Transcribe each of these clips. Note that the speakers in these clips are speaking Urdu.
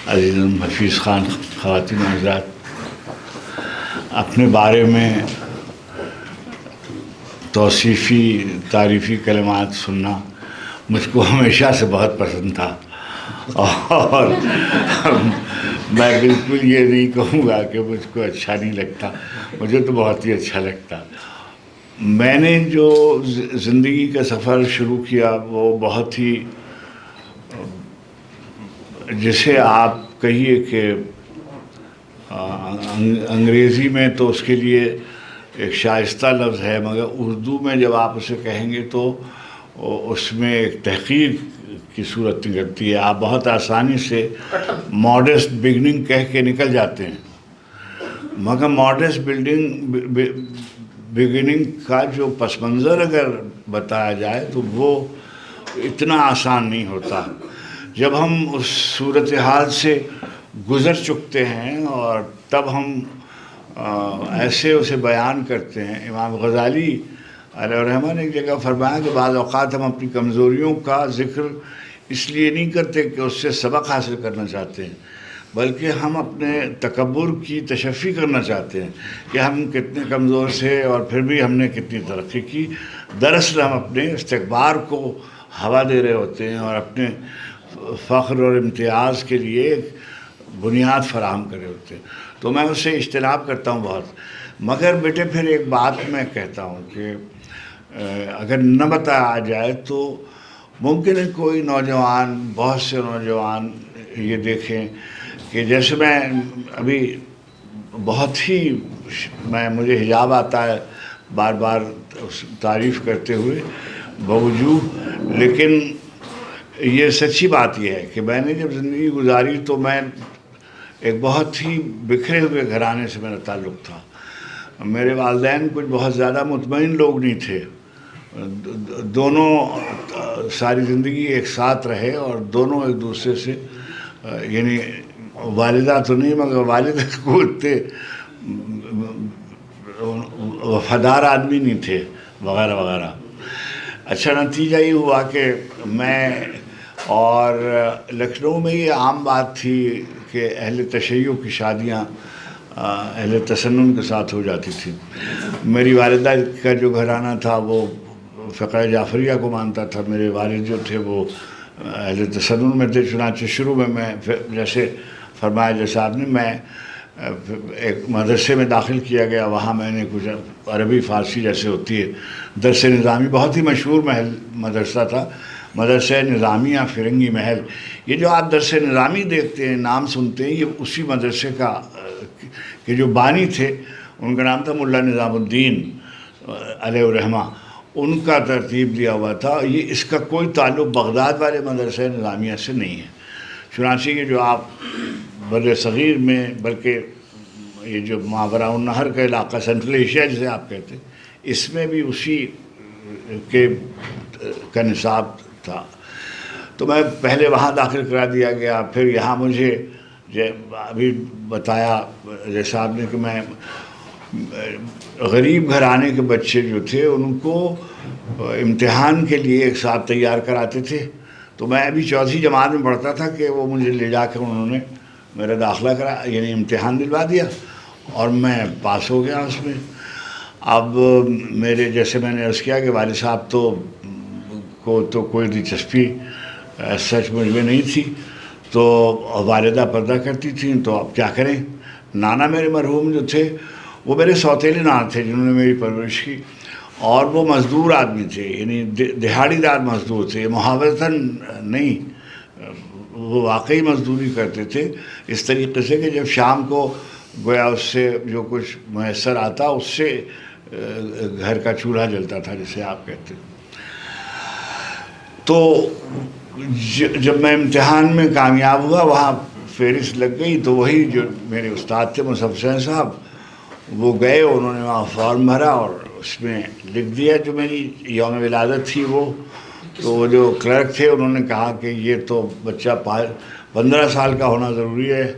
عزیز حفیظ خان، خواتین و حضرات، اپنے بارے میں توصیفی تعریفی کلمات سننا مجھ کو ہمیشہ سے بہت پسند تھا، اور میں بالکل یہ نہیں کہوں گا کہ مجھ کو اچھا نہیں لگتا، مجھے تو بہت ہی اچھا لگتا۔ میں نے جو زندگی کا سفر شروع کیا وہ بہت ہی، جسے آپ کہیے کہ انگریزی میں تو اس کے لیے ایک شائستہ لفظ ہے، مگر اردو میں جب آپ اسے کہیں گے تو اس میں ایک تحقیر کی صورت نکلتی ہے۔ آپ بہت آسانی سے ماڈسٹ بگننگ کہہ کے نکل جاتے ہیں، مگر ماڈسٹ بگننگ کا جو پس منظر اگر بتایا جائے تو وہ اتنا آسان نہیں ہوتا۔ جب ہم اس صورتحال سے گزر چکتے ہیں اور تب ہم ایسے اسے بیان کرتے ہیں۔ امام غزالی علیہ الرحمہ نے ایک جگہ فرمایا کہ بعض اوقات ہم اپنی کمزوریوں کا ذکر اس لیے نہیں کرتے کہ اس سے سبق حاصل کرنا چاہتے ہیں، بلکہ ہم اپنے تکبر کی تشفی کرنا چاہتے ہیں کہ ہم کتنے کمزور تھے اور پھر بھی ہم نے کتنی ترقی کی۔ دراصل ہم اپنے استکبار کو ہوا دے رہے ہوتے ہیں اور اپنے فخر اور امتیاز کے لیے ایک بنیاد فراہم کرے ہوتے ہیں۔ تو میں اس سے اجتناب کرتا ہوں بہت۔ مگر بیٹے پھر ایک بات میں کہتا ہوں کہ اگر نہ بتایا جائے تو ممکن ہے کوئی نوجوان، بہت سے نوجوان یہ دیکھیں کہ جیسے میں ابھی بہت ہی مجھے حجاب آتا ہے بار بار تعریف کرتے ہوئے باوجود، لیکن یہ سچی بات یہ ہے کہ میں نے جب زندگی گزاری تو میں ایک بہت ہی بکھرے ہوئے گھرانے سے میرا تعلق تھا۔ میرے والدین کچھ بہت زیادہ مطمئن لوگ نہیں تھے، دونوں ساری زندگی ایک ساتھ رہے اور دونوں ایک دوسرے سے، یعنی والدہ تو نہیں مگر والد کو اتنے وفادار آدمی نہیں تھے وغیرہ وغیرہ۔ اچھا نتیجہ یہ ہوا کہ میں، اور لکھنؤ میں یہ عام بات تھی کہ اہل تشیع کی شادیاں اہل تسنن کے ساتھ ہو جاتی تھی۔ میری والدہ کا جو گھرانہ تھا وہ فقہ جعفریہ کو مانتا تھا، میرے والد جو تھے وہ اہل تسنن میں تھے۔ چنانچہ شروع میں جیسے فرمایا جیسا آپ نے، میں ایک مدرسے میں داخل کیا گیا، وہاں میں نے کچھ عربی فارسی جیسے ہوتی ہے درس نظامی، بہت ہی مشہور مدرسہ تھا، مدرسہ نظامیہ فرنگی محل۔ یہ جو آپ درس نظامی دیکھتے ہیں، نام سنتے ہیں، یہ اسی مدرسے کا کہ جو بانی تھے ان کا نام تھا ملا نظام الدین علیہ الرحمہ، ان کا ترتیب دیا ہوا تھا۔ یہ اس کا کوئی تعلق بغداد والے مدرسہ نظامیہ سے نہیں ہے۔ چنانچہ یہ جو آپ بر صغیر میں، بلکہ یہ جو ماوراء النہر کا علاقہ سینٹرل ایشیا جسے آپ کہتے ہیں، اس میں بھی اسی کے کا نصاب تھا۔ تو میں پہلے وہاں داخل کرا دیا گیا، پھر یہاں مجھے ابھی بتایا جیسا آپ نے کہ میں غریب گھرانے کے بچے جو تھے ان کو امتحان کے لیے ایک ساتھ تیار کراتے تھے۔ تو میں ابھی چوتھی جماعت میں پڑھتا تھا کہ وہ مجھے لے جا کے انہوں نے میرا داخلہ کرا، یعنی امتحان دلوا دیا اور میں پاس ہو گیا اس میں۔ اب میرے جیسے میں نے عرض کیا کہ والد صاحب کو تو کوئی دلچسپی سچ مجھ میں نہیں تھی، تو والدہ پردہ کرتی تھیں، تو اب کیا کریں۔ نانا میرے مرحوم جو تھے وہ میرے سوتیلے نانا تھے جنہوں نے میری پرورش کی، اور وہ مزدور آدمی تھے، یعنی دہاڑی دار مزدور تھے، محاورتاً نہیں، وہ واقعی مزدوری کرتے تھے اس طریقے سے کہ جب شام کو گویا اس سے جو کچھ میسر آتا اس سے گھر کا چولہا جلتا تھا جسے آپ کہتے ہیں۔ تو جب میں امتحان میں کامیاب ہوا، وہاں فہرست لگ گئی، تو وہی جو میرے استاد تھے مصعب حسین صاحب، وہ گئے، انہوں نے وہاں فارم بھرا اور اس میں لکھ دیا جو میری یوم ولادت تھی وہ۔ تو وہ جو کلرک تھے انہوں نے کہا کہ یہ تو بچہ 15 سال کا ہونا ضروری ہے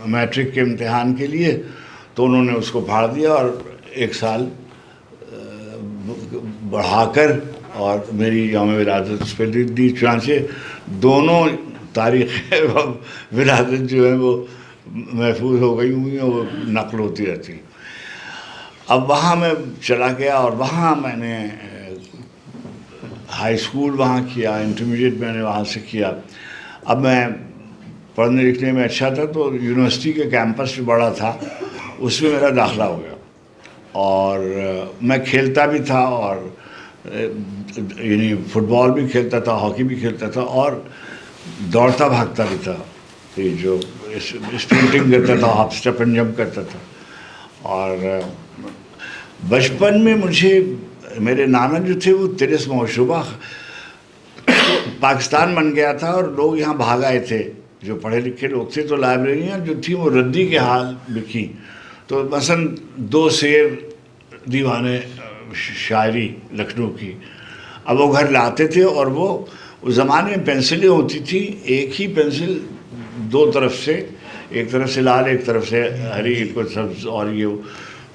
میٹرک کے امتحان کے لیے، تو انہوں نے اس کو پھاڑ دیا اور 1 سال بڑھا کر اور میری یوم ولادت اس پہ لکھ دی۔ چنانچہ دونوں تاریخ ولادت جو ہے وہ محفوظ ہو گئی ہوئی ہیں، وہ نقل ہوتی رہتی. اب وہاں میں چلا گیا اور وہاں میں نے ہائی اسکول وہاں کیا، انٹرمیڈیٹ میں نے وہاں سے کیا. اب میں پڑھنے لکھنے میں اچھا تھا تو یونیورسٹی کے کیمپس جو بڑا تھا اس میں میرا داخلہ ہو گیا، اور میں کھیلتا بھی تھا، اور یعنی فٹ بال بھی کھیلتا تھا، ہاکی بھی کھیلتا تھا، اور دوڑتا بھاگتا بھی تھا. یہ جو اسپرنٹنگ کرتا تھا، ہاپ اسٹیپ اینڈ جمپ کرتا تھا. اور بچپن میں مجھے میرے نانا جو تھے وہ تیرس موشوبہ پاکستان بن گیا تھا، اور لوگ یہاں بھاگ آئے تھے جو پڑھے لکھے لوگ تھے، تو لائبریریاں جو تھیں وہ ردی کے حال لکھی. تو مثلاً 2 شعر دیوانے شاعری لکھنؤ کی، اب وہ گھر لاتے تھے، اور وہ اس زمانے میں پینسلیں ہوتی تھیں، ایک ہی پینسل 2 طرف سے، ایک طرف سے لال ایک طرف سے ہری، ایک سبز، اور یہ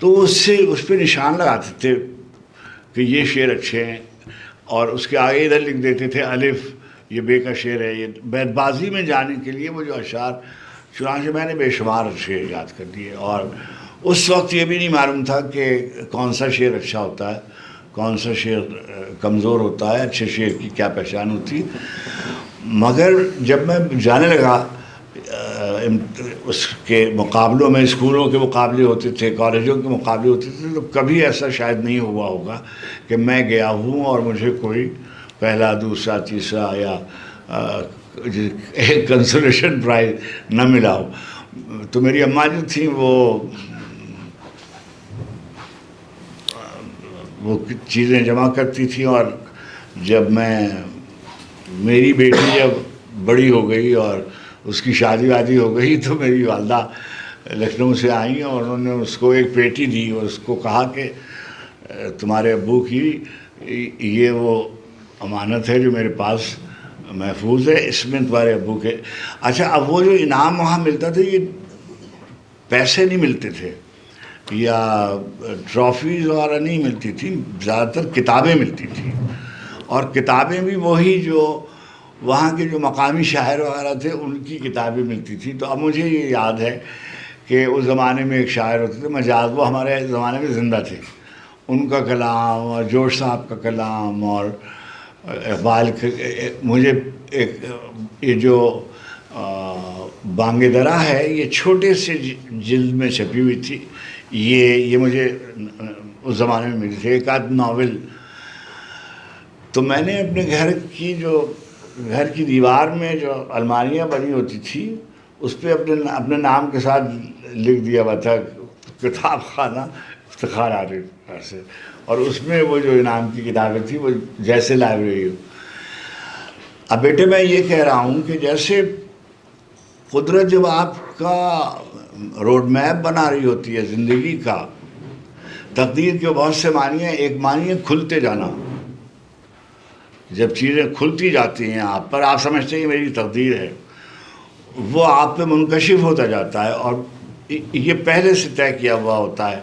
تو اس پہ نشان لگاتے تھے کہ یہ شعر اچھے ہیں، اور اس کے آگے ادھر لکھ دیتے تھے الف یہ بے کا شعر ہے. یہ بیت بازی میں جانے کے لیے وہ جو اشعار، چنانچہ میں نے بے شمار شعر یاد کر دیے. اور اس وقت یہ بھی نہیں معلوم تھا کہ کون سا شعر اچھا ہوتا ہے، کون سا شعر کمزور ہوتا ہے، اچھے شعر کی کیا پہچان ہوتی. مگر جب میں جانے لگا اس کے مقابلوں میں، اسکولوں کے مقابلے ہوتے تھے، کالجوں کے مقابلے ہوتے تھے، تو کبھی ایسا شاید نہیں ہوا ہوگا کہ میں گیا ہوں اور مجھے کوئی پہلا، دوسرا، تیسرا یا ایک کنسولیشن پرائز نہ ملا ہو. تو میری اماں جو تھیں وہ چیزیں جمع کرتی تھیں، اور جب میری بیٹی جب بڑی ہو گئی اور اس کی شادی وادی ہو گئی تو میری والدہ لکھنؤ سے آئیں، اور انہوں نے اس کو ایک پیٹی دی اور اس کو کہا کہ تمہارے ابو کی یہ وہ امانت ہے جو میرے پاس محفوظ ہے، اس میں تمہارے ابو کے. اچھا، اب وہ جو انعام وہاں ملتا تھا، یہ پیسے نہیں ملتے تھے یا ٹرافیز وغیرہ نہیں ملتی تھی، زیادہ تر کتابیں ملتی تھیں، اور کتابیں بھی وہی جو وہاں کے جو مقامی شاعر وغیرہ تھے ان کی کتابیں ملتی تھیں. تو اب مجھے یہ یاد ہے کہ اس زمانے میں ایک شاعر ہوتے تھے مجاز، وہ ہمارے زمانے میں زندہ تھے، ان کا کلام اور جوش صاحب کا کلام اور اقبال مجھے ایک یہ جو بانگ درا ہے یہ چھوٹے سے جلد میں چھپی ہوئی تھی، یہ مجھے اس زمانے میں ملی تھی، ایک آدھ ناول. تو میں نے اپنے گھر کی دیوار میں جو الماریاں بنی ہوتی تھی اس پہ اپنے نام کے ساتھ لکھ دیا ہوا تھا کتاب خانہ افتخار عارف سے، اور اس میں وہ جو انعام کی کتابیں تھیں وہ جیسے لائبریری ہو. اب بیٹے میں یہ کہہ رہا ہوں کہ جیسے قدرت جب آپ کا روڈ میپ بنا رہی ہوتی ہے زندگی کا، تقدیر کے بہت سے معنی ہیں. ایک معنی ہے کھلتے جانا، جب چیزیں کھلتی جاتی ہیں آپ پر، آپ سمجھتے ہیں یہ میری تقدیر ہے، وہ آپ پہ منکشف ہوتا جاتا ہے، اور یہ پہلے سے طے کیا ہوا ہوتا ہے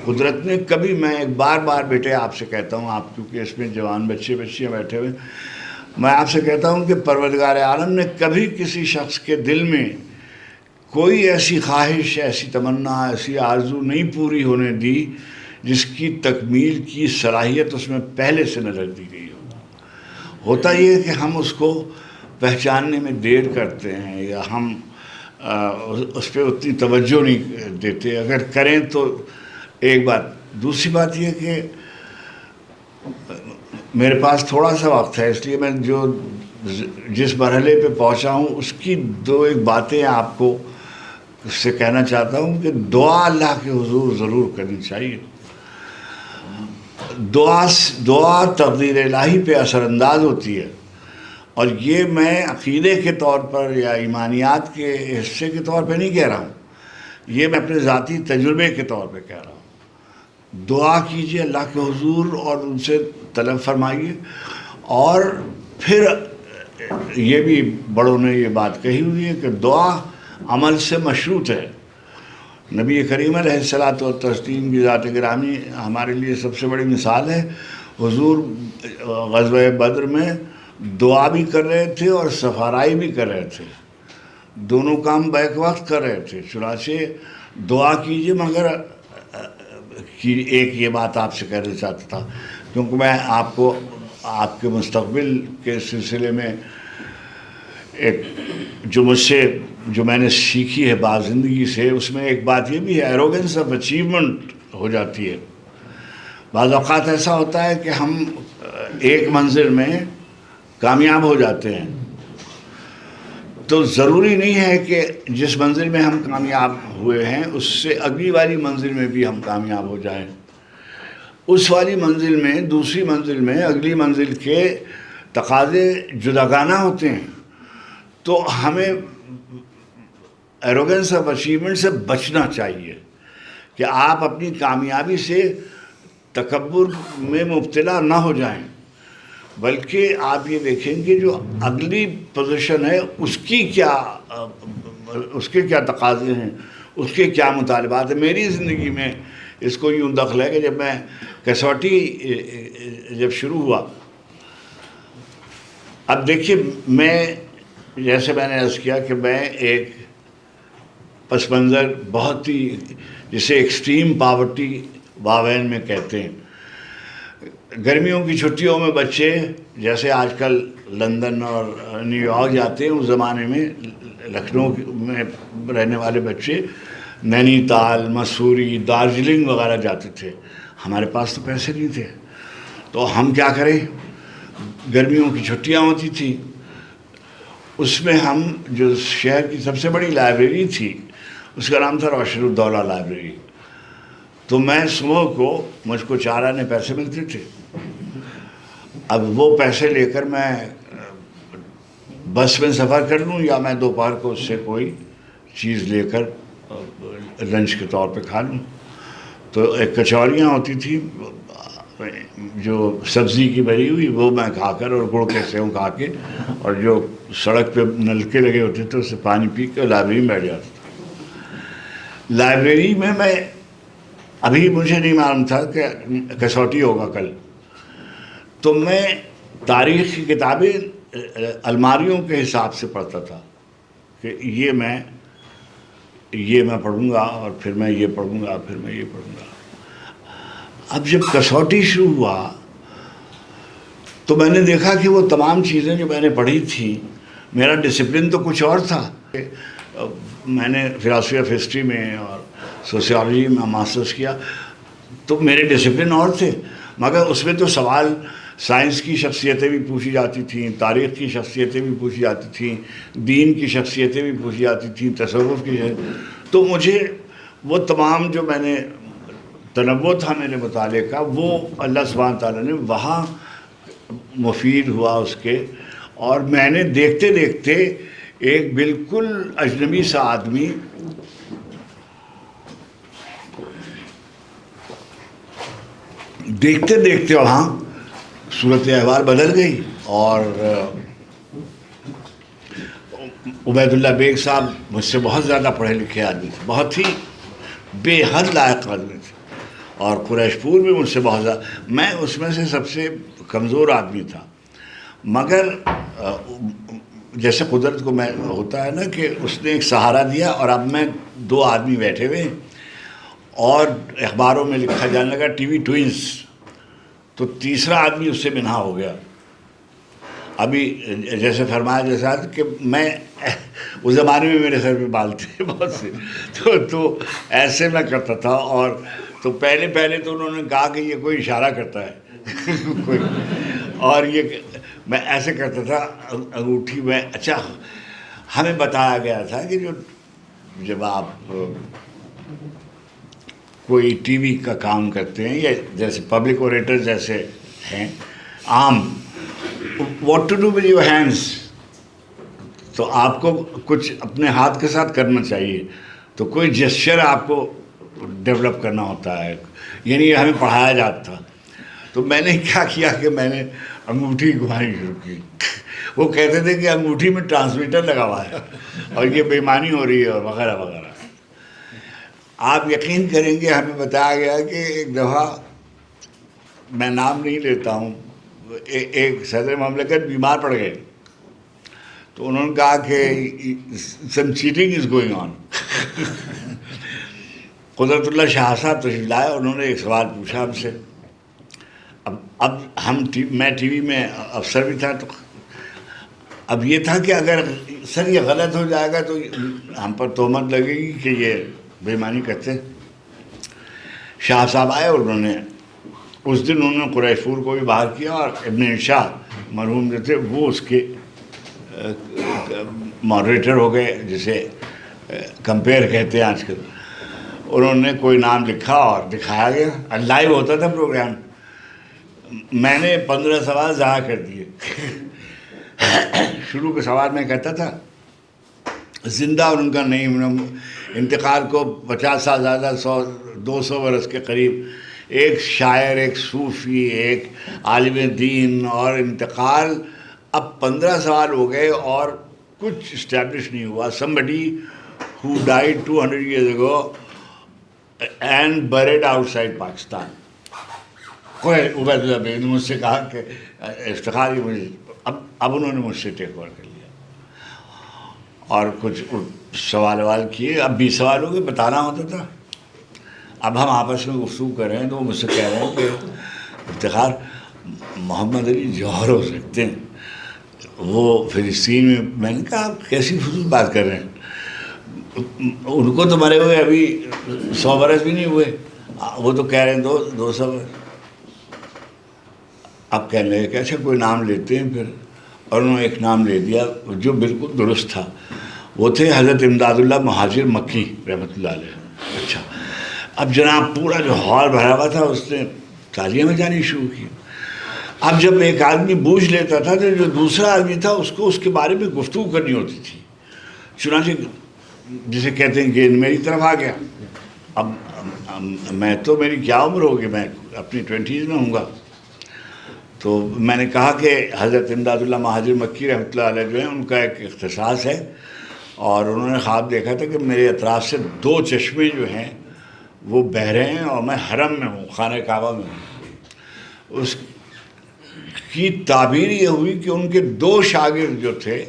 قدرت نے. کبھی میں ایک بار بیٹے آپ سے کہتا ہوں، آپ کیونکہ اس میں جوان بچے بچیاں بیٹھے ہوئے، میں آپ سے کہتا ہوں کہ پروردگار عالم نے کبھی کسی شخص کے دل میں کوئی ایسی خواہش، ایسی تمنا، ایسی آرزو نہیں پوری ہونے دی جس کی تکمیل کی صلاحیت اس میں پہلے سے نہ رکھ دی گئی ہو. ہوتا یہ ہے کہ ہم اس کو پہچاننے میں دیر کرتے ہیں، یا ہم اس پہ اتنی توجہ نہیں دیتے. اگر کریں تو ایک بات. دوسری بات یہ کہ میرے پاس تھوڑا سا وقت ہے، اس لیے میں جس مرحلے پہ پہنچا ہوں اس کی 2-1 باتیں آپ کو سے کہنا چاہتا ہوں کہ دعا اللہ کے حضور ضرور کرنی چاہیے. دعا تقدیر الہی پہ اثر انداز ہوتی ہے، اور یہ میں عقیدے کے طور پر یا ایمانیات کے حصے کے طور پہ نہیں کہہ رہا ہوں، یہ میں اپنے ذاتی تجربے کے طور پہ کہہ رہا ہوں. دعا کیجئے اللہ کے حضور اور ان سے طلب فرمائیے. اور پھر یہ بھی بڑوں نے یہ بات کہی ہوئی ہے کہ دعا عمل سے مشروط ہے. نبی کریم علیہ الصلاۃ والتسلیم کی ذات گرامی ہمارے لیے سب سے بڑی مثال ہے. حضور غزوہ بدر میں دعا بھی کر رہے تھے اور سفارائی بھی کر رہے تھے، دونوں کام بیک وقت کر رہے تھے. چنانچہ دعا کیجیے. مگر ایک یہ بات آپ سے کہنا چاہتا تھا، کیونکہ میں آپ کو آپ کے مستقبل کے سلسلے میں ایک جو میں نے سیکھی ہے بات زندگی سے، اس میں ایک بات یہ بھی ہے، ایروگنس آف اچیومنٹ ہو جاتی ہے. بعض اوقات ایسا ہوتا ہے کہ ہم ایک منزل میں کامیاب ہو جاتے ہیں، تو ضروری نہیں ہے کہ جس منزل میں ہم کامیاب ہوئے ہیں اس سے اگلی والی منزل میں بھی ہم کامیاب ہو جائیں. اس والی منزل میں، دوسری منزل میں، اگلی منزل کے تقاضے جداگانہ ہوتے ہیں. تو ہمیں ایروگنس آف اچیومنٹ سے بچنا چاہیے کہ آپ اپنی کامیابی سے تکبر میں مبتلا نہ ہو جائیں، بلکہ آپ یہ دیکھیں کہ جو اگلی پوزیشن ہے اس کے کیا تقاضے ہیں، اس کے کیا مطالبات ہیں. میری زندگی میں اس کو یوں دخل ہے کہ جب میں کسوٹی جب شروع ہوا، اب دیکھیے جیسے میں نے عرض کیا کہ میں ایک پس منظر بہت ہی جسے ایکسٹریم پاورٹی باوین میں کہتے ہیں. گرمیوں کی چھٹیوں میں بچے جیسے آج کل لندن اور نیو یارک جاتے ہیں، اس زمانے میں لکھنؤ میں رہنے والے بچے نینی تال، مسوری، دارجلنگ وغیرہ جاتے تھے. ہمارے پاس تو پیسے نہیں تھے، تو ہم کیا کریں؟ گرمیوں کی چھٹیاں ہوتی تھی، اس میں ہم جو شہر کی سب سے بڑی لائبریری تھی اس کا نام تھا روشن الدولہ لائبریری. تو میں صبح کو، مجھ کو 4 آنے پیسے ملتے تھے. اب وہ پیسے لے کر میں بس میں سفر کر لوں یا میں دوپہر کو اس سے کوئی چیز لے کر لنچ کے طور پہ کھا لوں. تو ایک کچوریاں ہوتی تھی جو سبزی کی بھری ہوئی، وہ میں کھا کر، اور گڑ کے سیو کھا کے، اور جو سڑک پہ نلکے لگے ہوتے تھے اس سے پانی پی کے لائبریری میں بیٹھ جاتا تھا. لائبریری میں ابھی مجھے نہیں معلوم تھا کہ کسوٹی ہوگا کل، تو میں تاریخ کی کتابیں الماریوں کے حساب سے پڑھتا تھا کہ یہ میں پڑھوں گا، اور پھر میں یہ پڑھوں گا، پھر میں یہ پڑھوں گا. اب جب کسوٹی شروع ہوا تو میں نے دیکھا کہ وہ تمام چیزیں جو میں نے پڑھی تھی، میرا ڈسپلن تو کچھ اور تھا. میں نے فلاسفی آف ہسٹری میں اور سوسیالوجی میں ماسٹرز کیا، تو میرے ڈسپلن اور تھے، مگر اس میں تو سوال سائنس کی شخصیتیں بھی پوچھی جاتی تھیں، تاریخ کی شخصیتیں بھی پوچھی جاتی تھیں، دین کی شخصیتیں بھی پوچھی جاتی تھیں، تصوف کی. تو مجھے وہ تمام جو میں نے تنوع تھا میرے مطالعے کا، وہ اللہ سبحانہ تعالیٰ نے وہاں مفید ہوا اس کے. اور میں نے دیکھتے دیکھتے ایک بالکل اجنبی سا آدمی دیکھتے دیکھتے وہاں صورت احوال بدل گئی. اور عبید اللہ بیگ صاحب مجھ سے بہت زیادہ پڑھے لکھے آدمی تھے، بہت ہی بے حد لائق آدمی تھے، اور قریش پور بھی مجھ سے بہت زیادہ، میں اس میں سے سب سے کمزور آدمی تھا. مگر جیسے قدرت کو میں ہوتا ہے نا کہ اس نے ایک سہارا دیا، اور اب میں 2 آدمی بیٹھے ہوئے ہیں، اور اخباروں میں لکھا جانے لگا ٹی وی ٹوئنس، تو تیسرا آدمی اس سے منہا ہو گیا. ابھی جیسے فرمایا جیسا کہ میں اس زمانے میں میرے سر پہ بال تھے بہت سے، تو ایسے میں کرتا تھا. اور تو پہلے تو انہوں نے کہا کہ یہ کوئی اشارہ کرتا ہے کوئی، اور یہ میں ایسے کرتا تھا انگوٹھی میں. اچھا، ہمیں بتایا گیا تھا کہ جب آپ کوئی ٹی وی کا کام کرتے ہیں، یا جیسے پبلک اوریٹر جیسے ہیں عام، what to do with your hands, تو آپ کو کچھ اپنے ہاتھ کے ساتھ کرنا چاہیے. تو کوئی جسچر آپ کو ڈیولپ کرنا ہوتا ہے، یعنی یہ ہمیں پڑھایا جاتا تھا. تو میں نے کیا کیا کہ میں نے انگوٹھی گھمانی شروع کی. وہ کہتے تھے کہ انگوٹھی میں ٹرانسمیٹر لگا ہوا ہے اور یہ بے ایمانی ہو رہی ہے، اور وغیرہ وغیرہ. آپ یقین کریں گے، ہمیں بتایا گیا کہ ایک دفعہ، میں نام نہیں لیتا ہوں، ایک صدر مملکت بیمار پڑ گئے تو انہوں نے کہا کہ سم چیٹنگ از گوئنگ آن. قدرت اللہ شاہ صاحب تشریف لائے, انہوں نے ایک سوال پوچھا ہم سے. اب میں ٹی وی میں افسر بھی تھا, تو اب یہ تھا کہ اگر سر یہ غلط ہو جائے گا تو ہم پر تہمت لگے گی کہ یہ بے ایمانی کرتے ہیں. شاہ صاحب آئے اور انہوں نے اس دن انہوں نے قریش پور کو بھی باہر کیا, اور ابن شاہ مرحوم جو تھے وہ اس کے ماڈریٹر ہو گئے, جسے کمپیئر کہتے ہیں آج کل. انہوں نے کوئی نام لکھا اور دکھایا گیا, لائیو ہوتا تھا پروگرام. میں نے 15 سوال ضائع کر دیے. شروع کے سوال میں کہتا تھا زندہ اور ان کا نہیں, انتقال کو 50 سال زیادہ 100-200 برس کے قریب, ایک شاعر, ایک صوفی, ایک عالم دین, اور انتقال. اب 15 سوال ہو گئے اور کچھ اسٹیبلش نہیں ہوا. somebody who died 200 years ago and buried outside Pakistan. کوئی عبید اللہ بیگ نے مجھ سے کہا کہ افتخار ہی مجھے, اب انہوں نے مجھ سے ٹیک اوور کر لیا, اور کچھ سوال کیے. اب 20 سوال ہو گئے, بتانا ہوتا تھا. اب ہم آپس میں گفتگو کر رہے ہیں تو وہ مجھ سے کہہ رہے ہیں کہ افتخار محمد علی جوہر ہو سکتے ہیں وہ فلسطین میں. میں نے کہا آپ کیسی فضول بات کر رہے ہیں, ان کو تو مرے ہوئے ابھی 100 برس بھی نہیں ہوئے, وہ تو کہہ رہے ہیں 200 برس. اب کہنے لگے کہ اچھا کوئی نام لیتے ہیں پھر, اور انہوں نے ایک نام لے دیا جو بالکل درست تھا. وہ تھے حضرت امداد اللہ مہاجر مکی رحمۃ اللہ علیہ. اچھا, اب جناب پورا جو ہال بھرا ہوا تھا اس نے تالیاں بجانی شروع کی. اب جب ایک آدمی بوجھ لیتا تھا تو جو دوسرا آدمی تھا اس کو اس کے بارے میں گفتگو کرنی ہوتی تھی. چنانچہ جسے کہتے ہیں کہ میری طرف آ گیا. اب میں تو, میری کیا عمر ہوگی, میں اپنی 20s میں ہوں گا. تو میں نے کہا کہ حضرت امداد اللہ مہاجر مکی رحمۃ اللہ علیہ جو ہیں ان کا ایک اختصاص ہے, اور انہوں نے خواب دیکھا تھا کہ میرے اطراف سے 2 چشمے جو ہیں وہ بہہ رہے ہیں اور میں حرم میں ہوں, خانہ کعبہ میں ہوں. اس کی تعبیر یہ ہوئی کہ ان کے 2 شاگرد جو تھے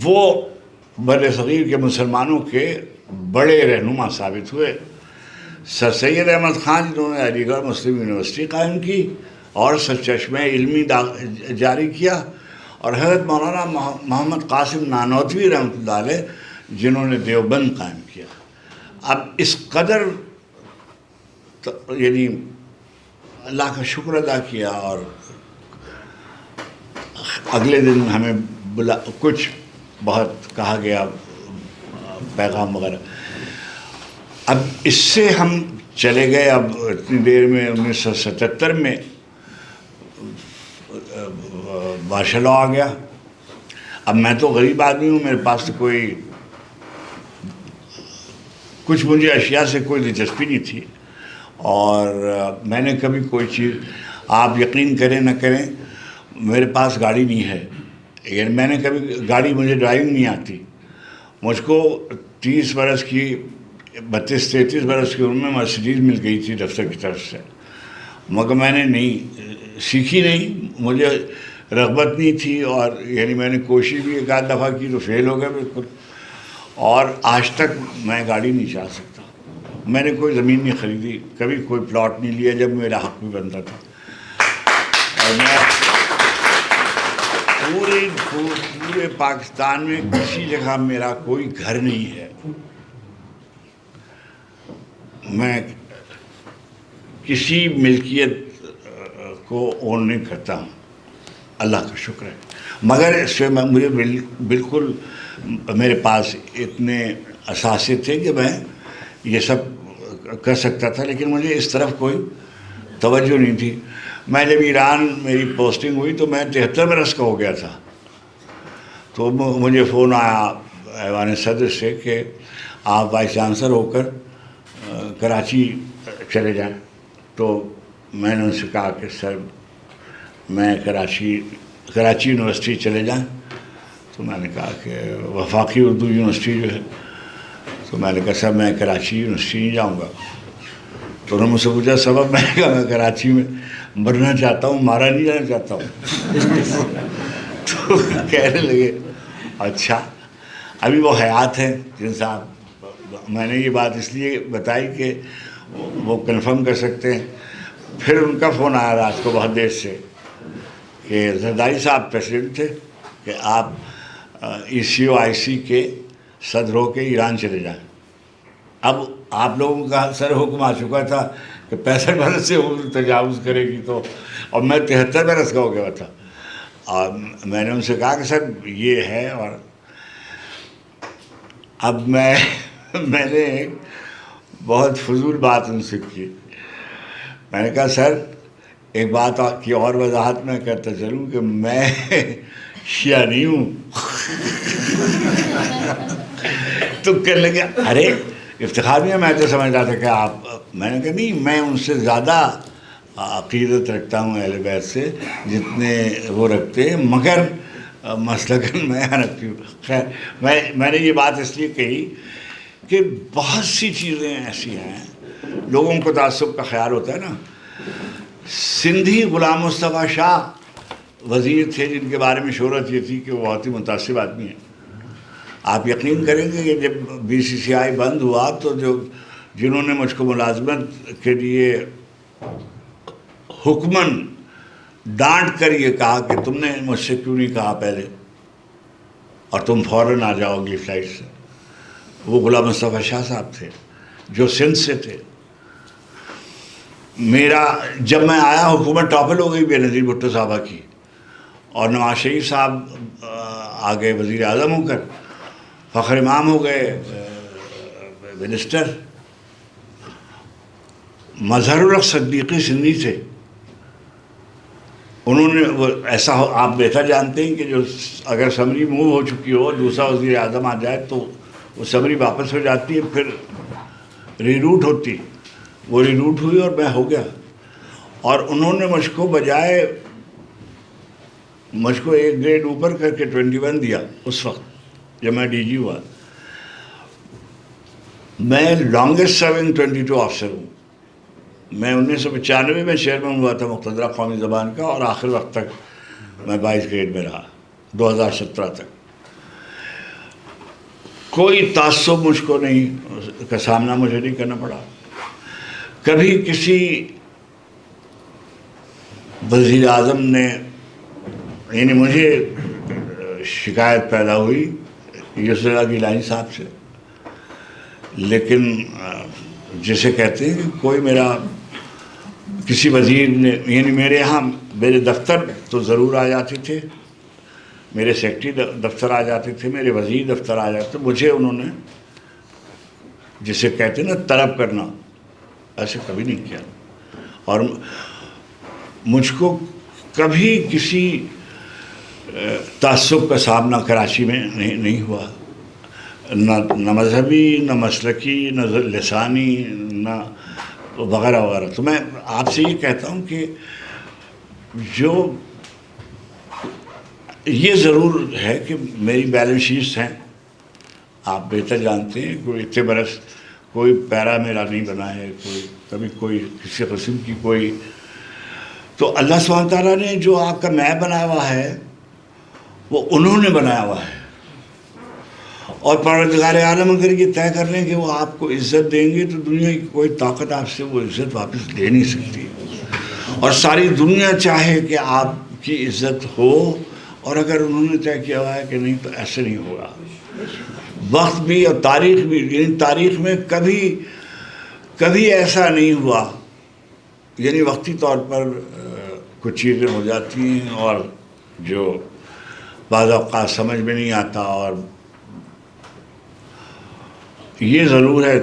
وہ بر صغیر کے مسلمانوں کے بڑے رہنما ثابت ہوئے. سر سید احمد خان جنہوں نے علی گڑھ مسلم یونیورسٹی قائم کی اور سرچشمہ علمی جاری کیا, اور حضرت مولانا محمد قاسم نانوتوی رحمۃ اللہ علیہ جنہوں نے دیوبند قائم کیا. اب اس قدر یعنی اللہ کا شکر ادا کیا, اور اگلے دن ہمیں کچھ بہت کہا گیا پیغام وغیرہ. اب اس سے ہم چلے گئے. اب اتنی دیر میں 1977 میں مارشل لاء آ گیا. اب میں تو غریب آدمی ہوں, میرے پاس تو کچھ مجھے اشیاء سے کوئی دلچسپی نہیں تھی, اور میں نے کبھی کوئی چیز, آپ یقین کریں نہ کریں, میرے پاس گاڑی نہیں ہے. یعنی میں نے کبھی گاڑی, مجھے ڈرائیونگ نہیں آتی. مجھ کو 30 برس کی 32-33 برس کی عمر میں مرسیڈیز مل گئی تھی دفتر کی طرف سے, مگر میں نے نہیں سیکھی, نہیں مجھے رغبت نہیں تھی, اور یعنی میں نے کوشش بھی ایک آدھ دفعہ کی تو فیل ہو گیا بالکل. اور آج تک میں گاڑی نہیں چلا سکتا. میں نے کوئی زمین نہیں خریدی, کبھی کوئی پلاٹ نہیں لیا جب میرا حق بھی بنتا تھا. اور میں پورے پاکستان میں کسی جگہ میرا کوئی گھر نہیں ہے. میں کسی ملکیت کو اون نہیں کرتا ہوں, اللہ کا شکر ہے. مگر اس سے مجھے بالکل میرے پاس اتنے اثاثے تھے کہ میں یہ سب کر سکتا تھا, لیکن مجھے اس طرف کوئی توجہ نہیں تھی. میں جب ایران میری پوسٹنگ ہوئی تو میں 73 برس کا ہو گیا تھا. تو مجھے فون آیا ایوان صدر سے کہ آپ وائس چانسلر ہو کر کراچی چلے جائیں. تو میں نے ان سے کہا کہ سر میں کراچی یونیورسٹی چلے جائیں. تو میں نے کہا کہ وفاقی اردو یونیورسٹی جو ہے, تو میں نے کہا سر میں کراچی یونیورسٹی نہیں جاؤں گا. تو انہوں نے مجھ سے پوچھا سبب، میں نے کہا میں کراچی میں مرنا چاہتا ہوں، مارا نہیں جانا چاہتا ہوں۔ تو کہنے لگے اچھا، ابھی وہ حیات ہیں جن صاحب، میں نے یہ بات اس لیے بتائی کہ وہ کنفرم کر سکتے ہیں۔ پھر ان کا فون آیا رات کو بہت دیر سے کہ زرداری صاحب پریسیڈنٹ تھے کہ آپ ECOIC کے صدر ہو کے ایران چلے جائیں۔ اب آپ لوگوں کا سر حکم آ چکا تھا کہ 65 برس سے وہ تجاوز کرے گی، تو اور میں 73 برس کا ہو گیا تھا، اور میں نے ان سے کہا کہ سر یہ ہے، اور اب میں نے ایک بہت فضول بات ان سے کی، میں نے کہا سر ایک بات کی اور وضاحت میں کرتا چلوں کہ میں شیعہ نہیں ہوں۔ تو کہنے لگے ارے افتخار بھی ہے، میں تو سمجھتا تھا کہ آپ، میں نے کہا نہیں، میں ان سے زیادہ عقیدت رکھتا ہوں اہل بیت سے جتنے وہ رکھتے ہیں، مگر مسلکن میں حنفی ہوں۔ خیر میں نے یہ بات اس لیے کہی کہ بہت سی چیزیں ایسی ہیں، لوگوں کو تعصب کا خیال ہوتا ہے نا۔ سندھی غلام مصطفیٰ شاہ وزیر تھے جن کے بارے میں شہرت یہ تھی کہ وہ بہت ہی متعصب آدمی ہیں۔ آپ یقین کریں گے کہ جب BCCI بند ہوا تو جنہوں نے مجھ کو ملازمت کے لیے حکماً ڈانٹ کر یہ کہا کہ تم نے مجھ سے کیوں نہیں کہا پہلے، اور تم فوراً آ جاؤ اگلی فلائٹ سے، وہ غلام مصطفیٰ شاہ صاحب تھے جو سندھ سے تھے۔ میرا جب میں آیا حکومت ٹاپل ہو گئی بے نظیر بھٹو صاحبہ کی، اور نواز شریف صاحب آگے وزیر اعظم ہو کر، فخر امام ہو گئے منسٹر، مظہر الحق صدیقی سندھی تھے، انہوں نے وہ ایسا آپ بہتر جانتے ہیں کہ جو اگر سمری موو ہو چکی ہو، دوسرا وزیر اعظم آ جائے تو وہ سمری واپس ہو جاتی ہے، پھر ری روٹ ہوتی، وہ ری روٹ ہوئی اور میں ہو گیا۔ اور انہوں نے مجھ کو بجائے مجھ کو ایک گریڈ اوپر کر کے 21 دیا اس وقت جب میں DG ہوا۔ میں لانگسٹ سرونگ 22 آفیسر ہوں۔ میں 1995 میں چیئرمین ہوا تھا مقتدرہ قومی زبان کا، اور آخر وقت تک میں 22 گریڈ میں رہا، 2017 تک۔ کوئی تعصب مجھ کو نہیں کا سامنا مجھے نہیں کرنا پڑا۔ کبھی کسی وزیر اعظم نے، یعنی مجھے شکایت پیدا ہوئی یسر اللہ گیلانی صاحب سے، لیکن جسے کہتے ہیں کہ کوئی میرا کسی وزیر نے، یعنی میرے یہاں میرے دفتر تو ضرور آ جاتے تھے، میرے سیکرٹری دفتر آ جاتے تھے، میرے وزیر دفتر آ جاتے تھے، مجھے انہوں نے جسے کہتے ہیں نا طلب کرنا، ایسے کبھی نہیں کیا۔ اور مجھ کو کبھی کسی تعصب کا سامنا کراچی میں نہیں ہوا، نہ مذہبی، نہ مسلکی، نہ لسانی، نہ وغیرہ وغیرہ۔ تو میں آپ سے یہ کہتا ہوں کہ جو یہ ضرور ہے کہ میری بیلنس شیٹس ہیں، آپ بہتر جانتے ہیں، کوئی اتنے برس کوئی پیرا میرا نہیں بنا ہے، کبھی کوئی کسی قسم کی کوئی، تو اللہ سبحانہ تعالیٰ نے جو آپ کا میپ بنایا ہوا ہے وہ انہوں نے بنایا ہوا ہے، اور پروردگار عالم اگر یہ طے کر لیں کہ وہ آپ کو عزت دیں گے تو دنیا کی کوئی طاقت آپ سے وہ عزت واپس لے نہیں سکتی، اور ساری دنیا چاہے کہ آپ کی عزت ہو، اور اگر انہوں نے طے کیا ہوا ہے کہ نہیں تو ایسے نہیں ہوگا۔ وقت بھی اور تاریخ بھی، یعنی تاریخ میں کبھی ایسا نہیں ہوا، یعنی وقتی طور پر کچھ چیزیں ہو جاتی ہیں اور جو بعض اوقات سمجھ میں نہیں آتا، اور یہ ضرور ہے۔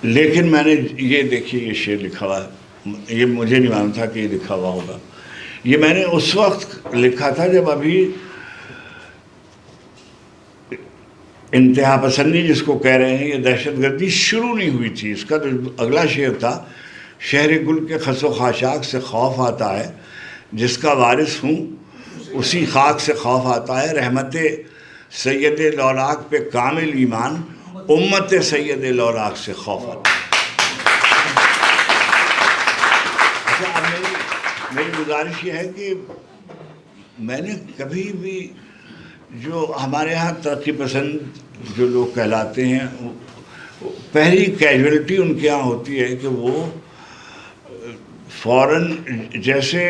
لیکن میں نے یہ دیکھیے یہ شعر لکھا ہوا ہے، یہ مجھے نہیں معلوم تھا کہ یہ لکھا ہوا ہوگا، یہ میں نے اس وقت لکھا تھا جب ابھی انتہا پسندی جس کو کہہ رہے ہیں، یہ دہشت گردی شروع نہیں ہوئی تھی۔ اس کا جو اگلا شعر تھا، شہر گل کے خس و خاشاک سے خوف آتا ہے، جس کا وارث ہوں اسی خاک سے خوف آتا ہے، رحمت سید لولاک پہ کامل ایمان، امت سید لولاک سے خوف آتا ہے۔ میری گزارش یہ ہے کہ میں نے کبھی بھی جو ہمارے ہاں ترقی پسند جو لوگ کہلاتے ہیں پہلی کیجولیٹی ان کے یہاں ہوتی ہے کہ وہ فوراً جیسے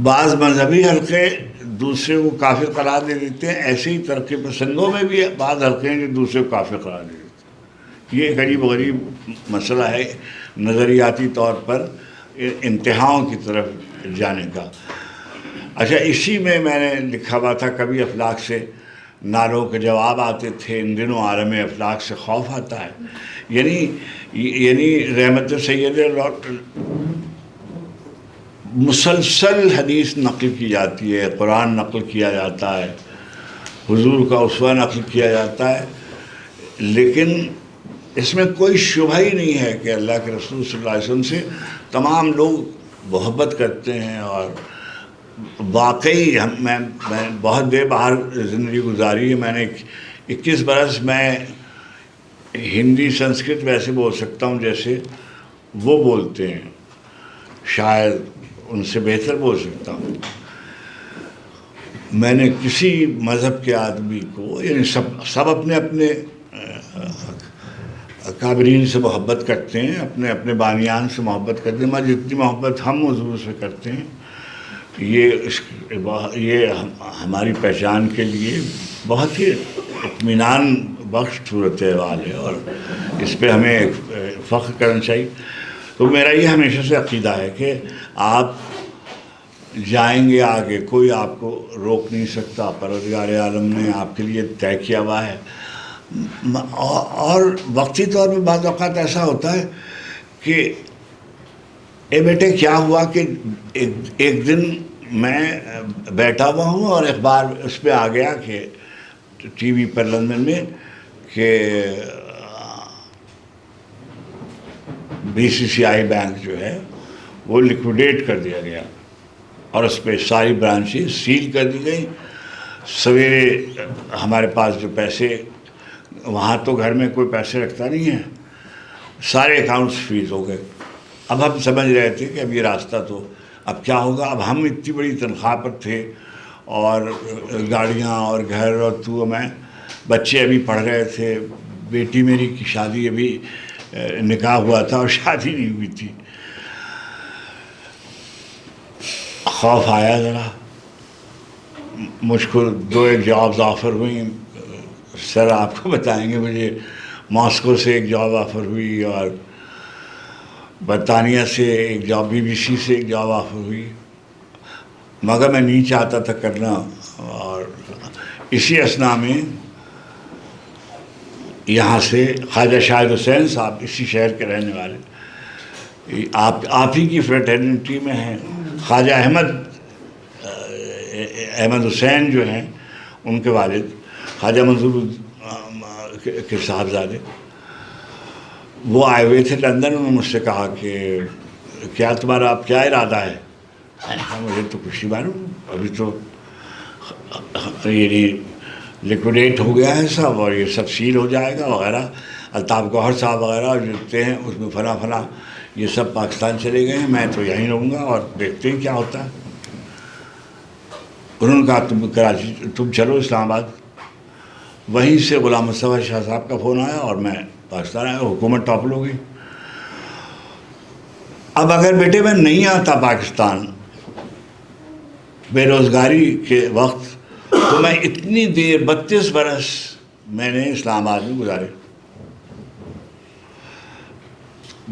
بعض مذہبی حلقے دوسرے کو کافر قرار دے دیتے ہیں، ایسے ہی ترقی پسندوں میں بھی بعض حلقے ہیں جو دوسرے کو کافر قرار دے دیتے ہیں۔ یہ ایک عجیب و غریب مسئلہ ہے نظریاتی طور پر انتہاؤں کی طرف جانے کا۔ اچھا، اسی میں نے لکھا ہوا تھا کبھی افلاک سے نعروں کے جواب آتے تھے، ان دنوں عالم افلاک سے خوف آتا ہے۔ یعنی رحمت سید مسلسل حدیث نقل کی جاتی ہے، قرآن نقل کیا جاتا ہے، حضور کا اسوہ نقل کیا جاتا ہے، لیکن اس میں کوئی شبہ ہی نہیں ہے کہ اللہ کے رسول صلی اللہ علیہ وسلم سے تمام لوگ محبت کرتے ہیں۔ اور واقعی میں بہت دیر باہر زندگی گزاری ہے، میں نے 21 برس میں ہندی سنسکرت ویسے بول سکتا ہوں جیسے وہ بولتے ہیں، شاید ان سے بہتر بول سکتا ہوں۔ میں نے کسی مذہب کے آدمی کو، یعنی سب اپنے اپنے اکابرین سے محبت کرتے ہیں، اپنے اپنے بانیان سے محبت کرتے ہیں، مگر جتنی محبت ہم حضور سے کرتے ہیں یہ ہماری پہچان کے لیے بہت ہی اطمینان بخش صورتحال ہے، اور اس پہ ہمیں فخر کرنا چاہیے۔ تو میرا یہ ہمیشہ سے عقیدہ ہے کہ آپ جائیں گے آگے، کوئی آپ کو روک نہیں سکتا، پروردگار عالم نے آپ کے لیے طے کیا ہوا ہے۔ اور وقتی طور پہ بعض اوقات ایسا ہوتا ہے کہ اے بیٹے کیا ہوا کہ ایک دن میں بیٹھا ہوا ہوں اور اخبار اس پہ آ گیا کہ ٹی وی پر لندن میں کہ BCCI بینک جو ہے وہ لیکویڈیٹ کر دیا گیا، اور اس پہ ساری برانچیں سیل کر دی گئی۔ سویرے ہمارے پاس جو پیسے، وہاں تو گھر میں کوئی پیسے رکھتا نہیں ہے، سارے اکاؤنٹس فریز ہو گئے۔ اب ہم سمجھ رہے تھے کہ اب یہ راستہ تو اب کیا ہوگا۔ اب ہم اتنی بڑی تنخواہ پر تھے، اور گاڑیاں اور گھر، اور تو میں، بچے ابھی پڑھ رہے تھے، بیٹی میری کی شادی ابھی نکاح ہوا تھا اور شادی نہیں ہوئی تھی۔ خوف آیا ذرا، مجھ کو 2 جابز آفر ہوئیں، سر آپ کو بتائیں گے، مجھے ماسکو سے ایک جاب آفر ہوئی، اور برطانیہ سے ایک جاب، BBC سے ایک جاب آفر ہوئی، مگر میں نہیں چاہتا تھا کرنا۔ اور اسی اثناء میں یہاں سے خواجہ شاہد حسین صاحب، اسی شہر کے رہنے والے، آپ ہی کی فریٹرنیٹی میں ہیں، خواجہ احمد حسین جو ہیں، ان کے والد خواجہ منظور کے صاحبزادے، وہ آئے ہوئے تھے لندن۔ انہوں نے مجھ سے کہا کہ کیا تمہارا اب کیا ارادہ ہے؟ میں نے کہا مجھے تو کچھ نہیں معلوم، ابھی تو یہ لیکوڈیٹ ہو گیا ہے سب، اور یہ سب سیل ہو جائے گا وغیرہ۔ الطاف گوہر صاحب وغیرہ جو جتنے ہیں اس میں فلاں یہ سب پاکستان چلے گئے ہیں، میں تو یہیں رہوں گا اور دیکھتے ہیں کیا ہوتا ہے۔ انہوں نے کہا تم کراچی، تم چلو اسلام آباد۔ وہیں سے غلام مصطفیٰ شاہ صاحب کا فون آیا اور میں پاکستان آیا، حکومت ٹاپل ہو گئی۔ اب اگر بیٹے میں نہیں آتا پاکستان بے روزگاری کے وقت، تو میں اتنی دیر 32 برس میں نے اسلام آباد میں گزارے۔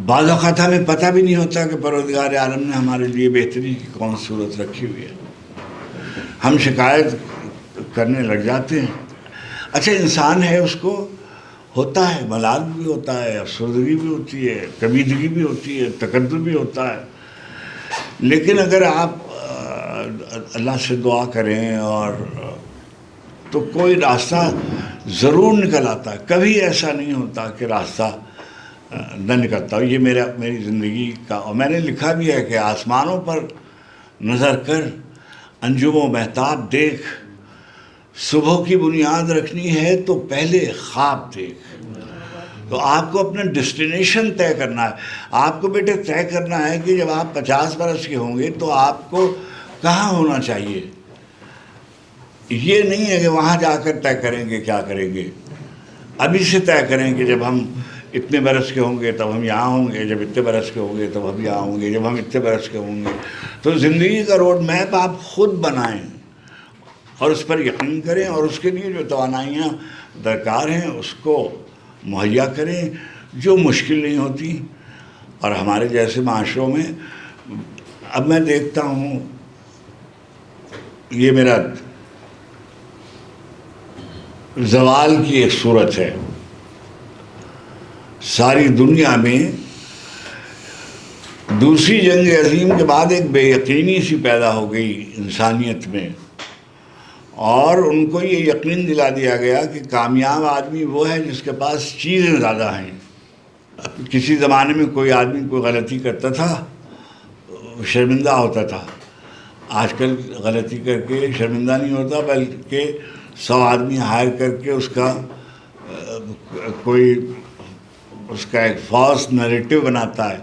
بعض اوقات ہمیں پتہ بھی نہیں ہوتا کہ پروردگار عالم نے ہمارے لیے بہتری کی کون صورت رکھی ہوئی ہے، ہم شکایت کرنے لگ جاتے ہیں۔ اچھا، انسان ہے، اس کو ہوتا ہے، ملال بھی ہوتا ہے، افسردگی بھی ہوتی ہے، کمیدگی بھی ہوتی ہے، تکدر بھی ہوتا ہے، لیکن اگر آپ اللہ سے دعا کریں اور تو کوئی راستہ ضرور نکل آتا ہے۔ کبھی ایسا نہیں ہوتا کہ راستہ نہ نکلتا ہو۔ یہ میری زندگی کا، اور میں نے لکھا بھی ہے کہ آسمانوں پر نظر کر، انجم و مہتاب دیکھ، صبح کی بنیاد رکھنی ہے تو پہلے خواب دیکھ۔ تو آپ کو اپنا ڈیسٹینیشن طے کرنا ہے. آپ کو بیٹے طے کرنا ہے کہ جب آپ 50 برس کے ہوں گے تو آپ کو کہاں ہونا چاہیے. یہ نہیں ہے کہ وہاں جا کر طے کریں گے کیا کریں گے. ابھی سے طے کریں کہ جب ہم اتنے برس کے ہوں گے تب ہم یہاں ہوں گے، جب اتنے برس کے ہوں گے تب ہم یہاں ہوں گے، جب ہم اتنے برس کے ہوں گے. تو زندگی کا روڈ میپ آپ خود بنائیں اور اس پر یقین کریں، اور اس کے لیے جو توانائیاں درکار ہیں اس کو مہیا کریں، جو مشکل نہیں ہوتی. اور ہمارے جیسے معاشروں میں اب میں دیکھتا ہوں، یہ میرا زوال کی ایک صورت ہے. ساری دنیا میں دوسری جنگ عظیم کے بعد ایک بے یقینی سی پیدا ہو گئی انسانیت میں، اور ان کو یہ یقین دلا دیا گیا کہ کامیاب آدمی وہ ہے جس کے پاس چیزیں زیادہ ہیں. کسی زمانے میں کوئی آدمی کوئی غلطی کرتا تھا شرمندہ ہوتا تھا. آج کل غلطی کر کے شرمندہ نہیں ہوتا، بلکہ 100 آدمی ہائر کر کے اس کا ایک فالس نیریٹو بناتا ہے.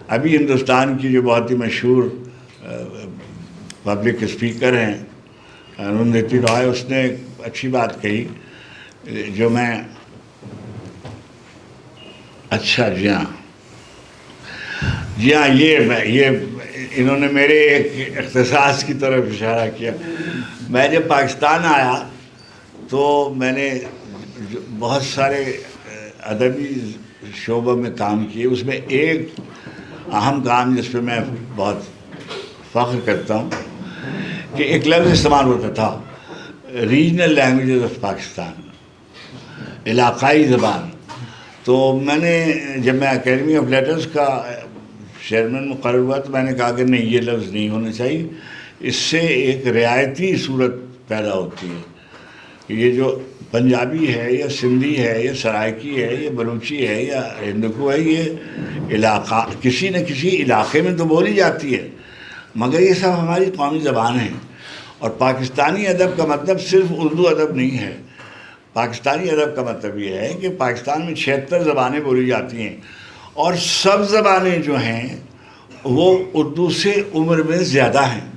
ابھی ہندوستان کی جو بہت ہی مشہور پبلک اسپیکر ہیں اروندھتی رائے، اس نے ایک اچھی بات کہی جو میں جی ہاں یہ انہوں نے میرے ایک اختصاص کی طرف اشارہ کیا. میں جب پاکستان آیا تو میں نے بہت سارے ادبی شعبوں میں کام کیے. اس میں ایک اہم کام جس پہ میں بہت فخر کرتا ہوں کہ ایک لفظ استعمال ہوتا تھا، ریجنل لینگویجز آف پاکستان، علاقائی زبان. تو میں نے جب میں اکیڈمی آف لیٹرز کا چیئرمین مقرر ہوا تو میں نے کہا کہ نہیں، یہ لفظ نہیں ہونا چاہیے، اس سے ایک رعایتی صورت پیدا ہوتی ہے. یہ جو پنجابی ہے یا سندھی ہے یا سرائکی ہے یا بلوچی ہے یا ہندکو ہے، یہ علاقہ کسی نہ کسی علاقے میں تو بولی جاتی ہے، مگر یہ سب ہماری قومی زبان ہیں. اور پاکستانی ادب کا مطلب صرف اردو ادب نہیں ہے. پاکستانی ادب کا مطلب یہ ہے کہ پاکستان میں 76 زبانیں بولی جاتی ہیں، اور سب زبانیں جو ہیں وہ اردو سے عمر میں زیادہ ہیں.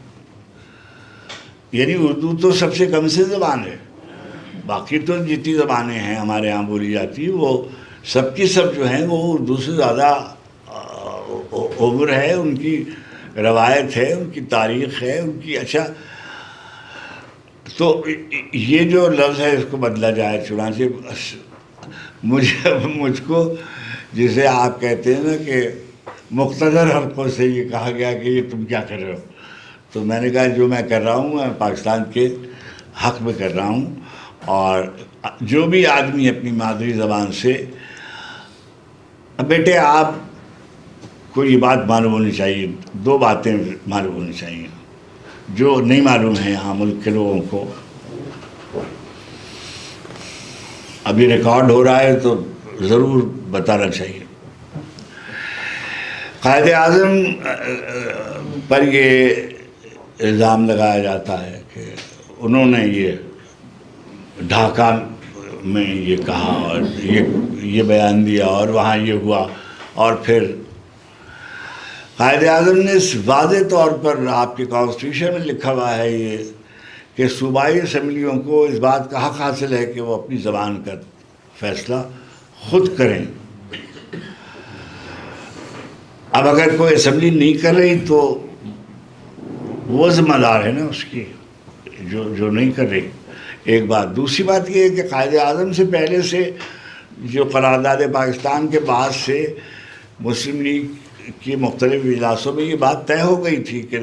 یعنی اردو تو سب سے کم سے زبان ہے، باقی تو جتنی زبانیں ہیں ہمارے ہاں بولی جاتی وہ سب کی سب جو ہیں وہ اردو سے زیادہ عمر ہے، ان کی روایت ہے، ان کی تاریخ ہے، ان کی. اچھا، تو یہ جو لفظ ہے اس کو بدلا جائے. چنانچہ مجھ کو جسے آپ کہتے ہیں نا کہ مقتدر حلقوں سے یہ کہا گیا کہ یہ تم کیا کر رہے ہو، تو میں نے کہا جو میں کر رہا ہوں میں پاکستان کے حق میں کر رہا ہوں. اور جو بھی آدمی اپنی مادری زبان سے، اب بیٹے آپ کو یہ بات معلوم ہونی چاہیے، 2 باتیں معلوم ہونی چاہیے جو نہیں معلوم ہیں یہاں ملک کے لوگوں کو. ابھی ریکارڈ ہو رہا ہے تو ضرور بتانا چاہیے. قائد اعظم پر یہ الزام لگایا جاتا ہے کہ انہوں نے یہ ڈھاکہ میں یہ کہا اور یہ بیان دیا اور وہاں یہ ہوا. اور پھر قائد اعظم نے واضح طور پر آپ کے کانسٹیٹیوشن میں لکھا ہوا ہے یہ کہ صوبائی اسمبلیوں کو اس بات کا حق حاصل ہے کہ وہ اپنی زبان کا فیصلہ خود کریں. اب اگر کوئی اسمبلی نہیں کر رہی تو وہ ذمہ دار ہے نا اس کی جو نہیں کر رہی. ایک بات. دوسری بات یہ ہے کہ قائد اعظم سے پہلے سے جو قرارداد پاکستان کے بعد سے مسلم لیگ کی مختلف اجلاسوں میں یہ بات طے ہو گئی تھی کہ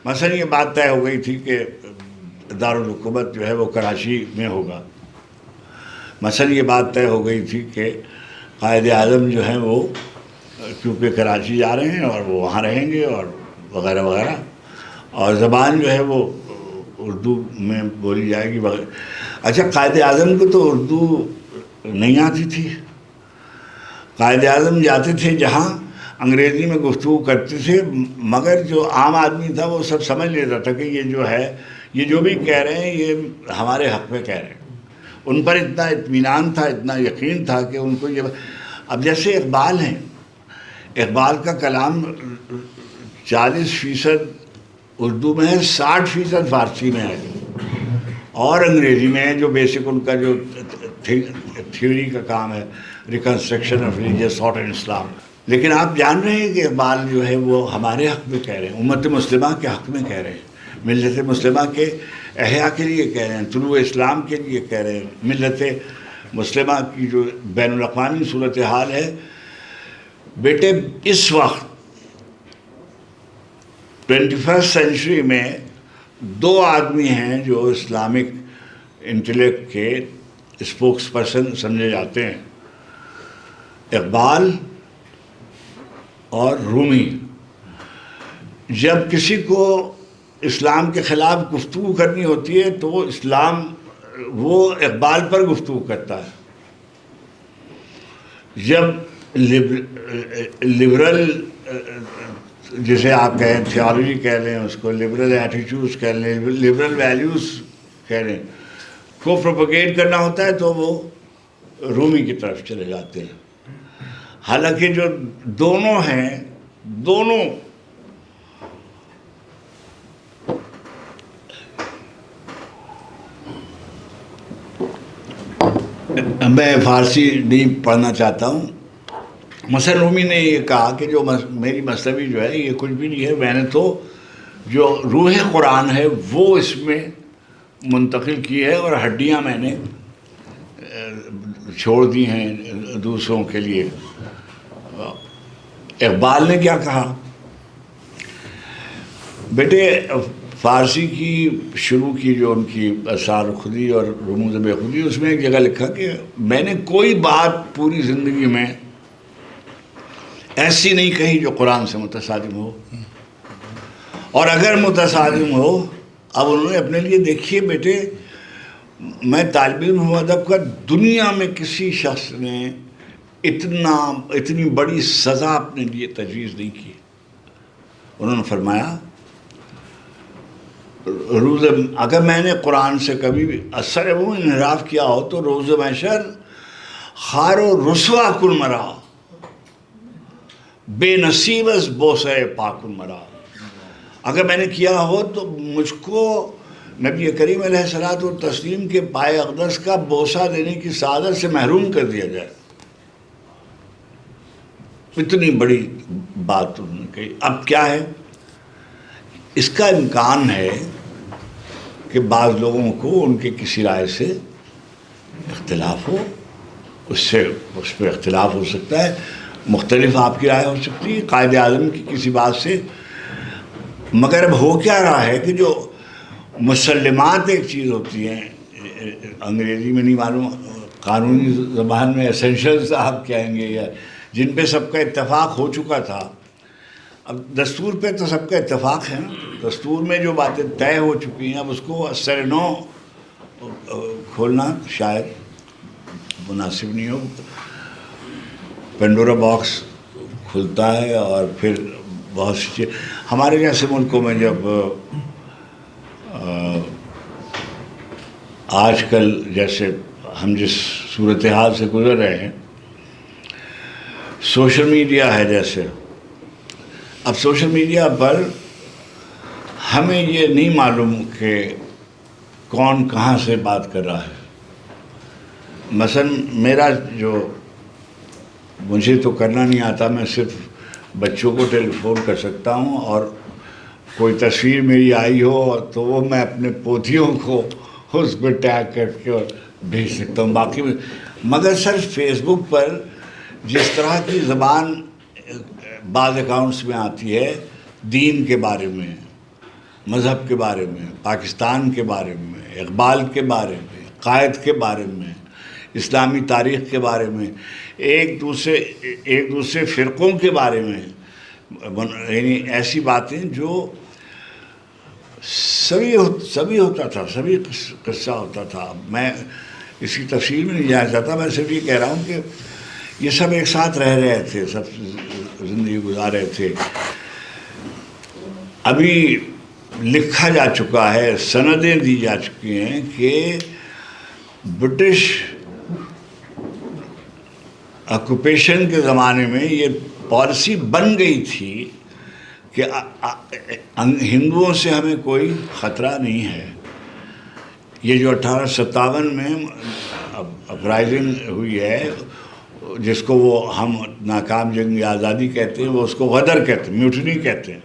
مثلا یہ بات طے ہو گئی تھی کہ دارالحکومت جو ہے وہ کراچی میں ہوگا. مثلا یہ بات طے ہو گئی تھی کہ قائد اعظم جو ہیں وہ کیونکہ کراچی جا رہے ہیں اور وہ وہاں رہیں گے اور وغیرہ وغیرہ، اور زبان جو ہے وہ اردو میں بولی جائے گی وغیرہ. اچھا، قائد اعظم کو تو اردو نہیں آتی تھی. قائد اعظم جاتے تھے جہاں انگریزی میں گفتگو کرتے تھے، مگر جو عام آدمی تھا وہ سب سمجھ لیتا تھا کہ یہ جو ہے یہ جو بھی کہہ رہے ہیں یہ ہمارے حق میں کہہ رہے ہیں. ان پر اتنا اطمینان تھا، اتنا یقین تھا کہ ان کو یہ اب جیسے اقبال ہیں، اقبال کا کلام 40% اردو میں ہے، 60% فارسی میں ہے اور انگریزی میں ہے، جو بیسک ان کا جو تھیوری کا کام ہے، reconstruction of religious thought in Islam. لیکن آپ جان رہے ہیں کہ اقبال جو ہے وہ ہمارے حق میں کہہ رہے ہیں، امت مسلمہ کے حق میں کہہ رہے ہیں، ملت مسلمہ کے احیاء کے لیے کہہ رہے ہیں، طلوع اسلام کے لیے کہہ رہے ہیں. ملت مسلمہ کی جو بین الاقوامی صورتحال ہے، بیٹے اس وقت 21st سینچری میں 2 آدمی ہیں جو اسلامک انٹلیکٹ کے اسپوکس پرسن سمجھے جاتے ہیں، اقبال اور رومی. جب کسی کو اسلام کے خلاف گفتگو کرنی ہوتی ہے تو وہ اقبال پر گفتگو کرتا ہے. جب لبرل جسے آپ کہیں تھیالوجی کہہ لیں، اس کو لبرل ایٹیٹیوڈز کہہ لیں، لبرل ویلیوز کہہ لیں، کو پروپیگیٹ کرنا ہوتا ہے تو وہ رومی کی طرف چلے جاتے ہیں. حالانکہ جو دونوں ہیں، دونوں میں فارسی نہیں پڑھنا چاہتا ہوں. مثلا رومی نے یہ کہا کہ جو میری مصنوی جو ہے یہ کچھ بھی نہیں ہے، میں نے تو جو روح قرآن ہے وہ اس میں منتقل کی ہے اور ہڈیاں میں نے چھوڑ دی ہیں دوسروں کے لیے. اقبال نے کیا کہا؟ بیٹے فارسی کی شروع کی جو ان کی اسرار خودی اور رموز بے خودی، اس میں ایک جگہ لکھا کہ میں نے کوئی بات پوری زندگی میں ایسی نہیں کہی جو قرآن سے متصادم ہو، اور اگر متصادم ہو، اب انہوں نے اپنے لیے دیکھیے بیٹے، میں طالب علم ہوں ادب کا، دنیا میں کسی شخص نے اتنی بڑی سزا اپنے لیے تجویز نہیں کی. انہوں نے فرمایا اگر میں نے قرآن سے کبھی بھی اثر وہ انحراف کیا ہو تو روز محشر خار و رسوا کن مرا، بے نصیب از بوسہ پاکن مرا. اگر میں نے کیا ہو تو مجھ کو نبی کریم علیہ الصلوۃ والتسلیم کے پائے اقدس کا بوسہ دینے کی سعادت سے محروم کر دیا جائے. اتنی بڑی بات انہوں نے کہی. اب کیا ہے، اس کا امکان ہے کہ بعض لوگوں کو ان کے کسی رائے سے اختلاف ہو، اس پہ اختلاف ہو سکتا ہے، مختلف آپ کی رائے ہو سکتی ہے قائد اعظم کی کسی بات سے. مگر اب ہو کیا رہا ہے کہ جو مسلمات ایک چیز ہوتی ہیں، انگریزی میں نہیں معلوم، قانونی زبان میں ایسنشلز آپ کہیں گے، یا جن پہ سب کا اتفاق ہو چکا تھا. اب دستور پہ تو سب کا اتفاق ہے نا، دستور میں جو باتیں طے ہو چکی ہیں اب اس کو سر نو کھولنا شاید مناسب نہیں ہو. پینڈورا باکس کھلتا ہے اور پھر بہت سی چیز ہمارے جیسے ملکوں میں جب آج کل جیسے ہم جس صورتحال سے گزر رہے ہیں، سوشل میڈیا ہے جیسے، اب سوشل میڈیا پر ہمیں یہ نہیں معلوم کہ کون کہاں سے بات کر رہا ہے. مثلا میرا مجھے تو کرنا نہیں آتا، میں صرف بچوں کو ٹیلی فون کر سکتا ہوں، اور کوئی تصویر میری آئی ہو تو وہ میں اپنے پوتیوں کو اس پہ ٹیگ کر کے اور بھیج سکتا ہوں. باقی مگر سر فیس بک پر جس طرح کی زبان بعض اکاؤنٹس میں آتی ہے، دین کے بارے میں، مذہب کے بارے میں، پاکستان کے بارے میں، اقبال کے بارے میں، قائد کے بارے میں، اسلامی تاریخ کے بارے میں، ایک دوسرے فرقوں کے بارے میں، یعنی ایسی باتیں جو سبھی ہوتا تھا، سبھی قصہ ہوتا تھا. میں اس کی تفصیل میں نہیں جانا چاہتا، میں صرف یہ کہہ رہا ہوں کہ یہ سب ایک ساتھ رہ رہے تھے، سب زندگی گزار رہے تھے. ابھی لکھا جا چکا ہے، سندیں دی جا چکی ہیں کہ برٹش آکوپیشن کے زمانے میں یہ پالیسی بن گئی تھی کہ ہندوؤں سے ہمیں کوئی خطرہ نہیں ہے. یہ جو 1857 میں اپرائزنگ ہوئی ہے جس کو وہ ہم ناکام جنگ آزادی کہتے ہیں، وہ اس کو غدر کہتے ہیں، میوٹنی کہتے ہیں.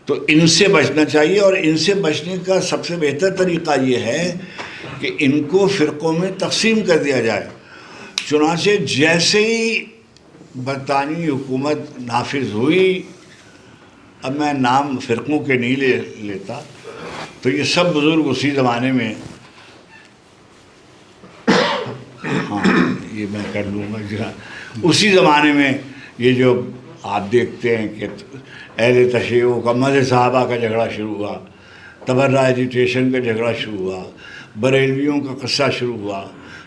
تو ان سے بچنا چاہیے، اور ان سے بچنے کا سب سے بہتر طریقہ یہ ہے کہ ان کو فرقوں میں تقسیم کر دیا جائے. چنانچہ جیسے ہی برطانوی حکومت نافذ ہوئی، اب میں نام فرقوں کے نہیں لیتا، تو یہ سب بزرگ اسی زمانے میں، ہاں یہ میں کر لوں گا، اسی زمانے میں یہ جو آپ دیکھتے ہیں کہ اہل تشیع کا مذہب صحابہ کا جھگڑا شروع ہوا، تبرہ ایجیٹیشن کا جھگڑا شروع ہوا، بریلویوں کا قصہ شروع ہوا،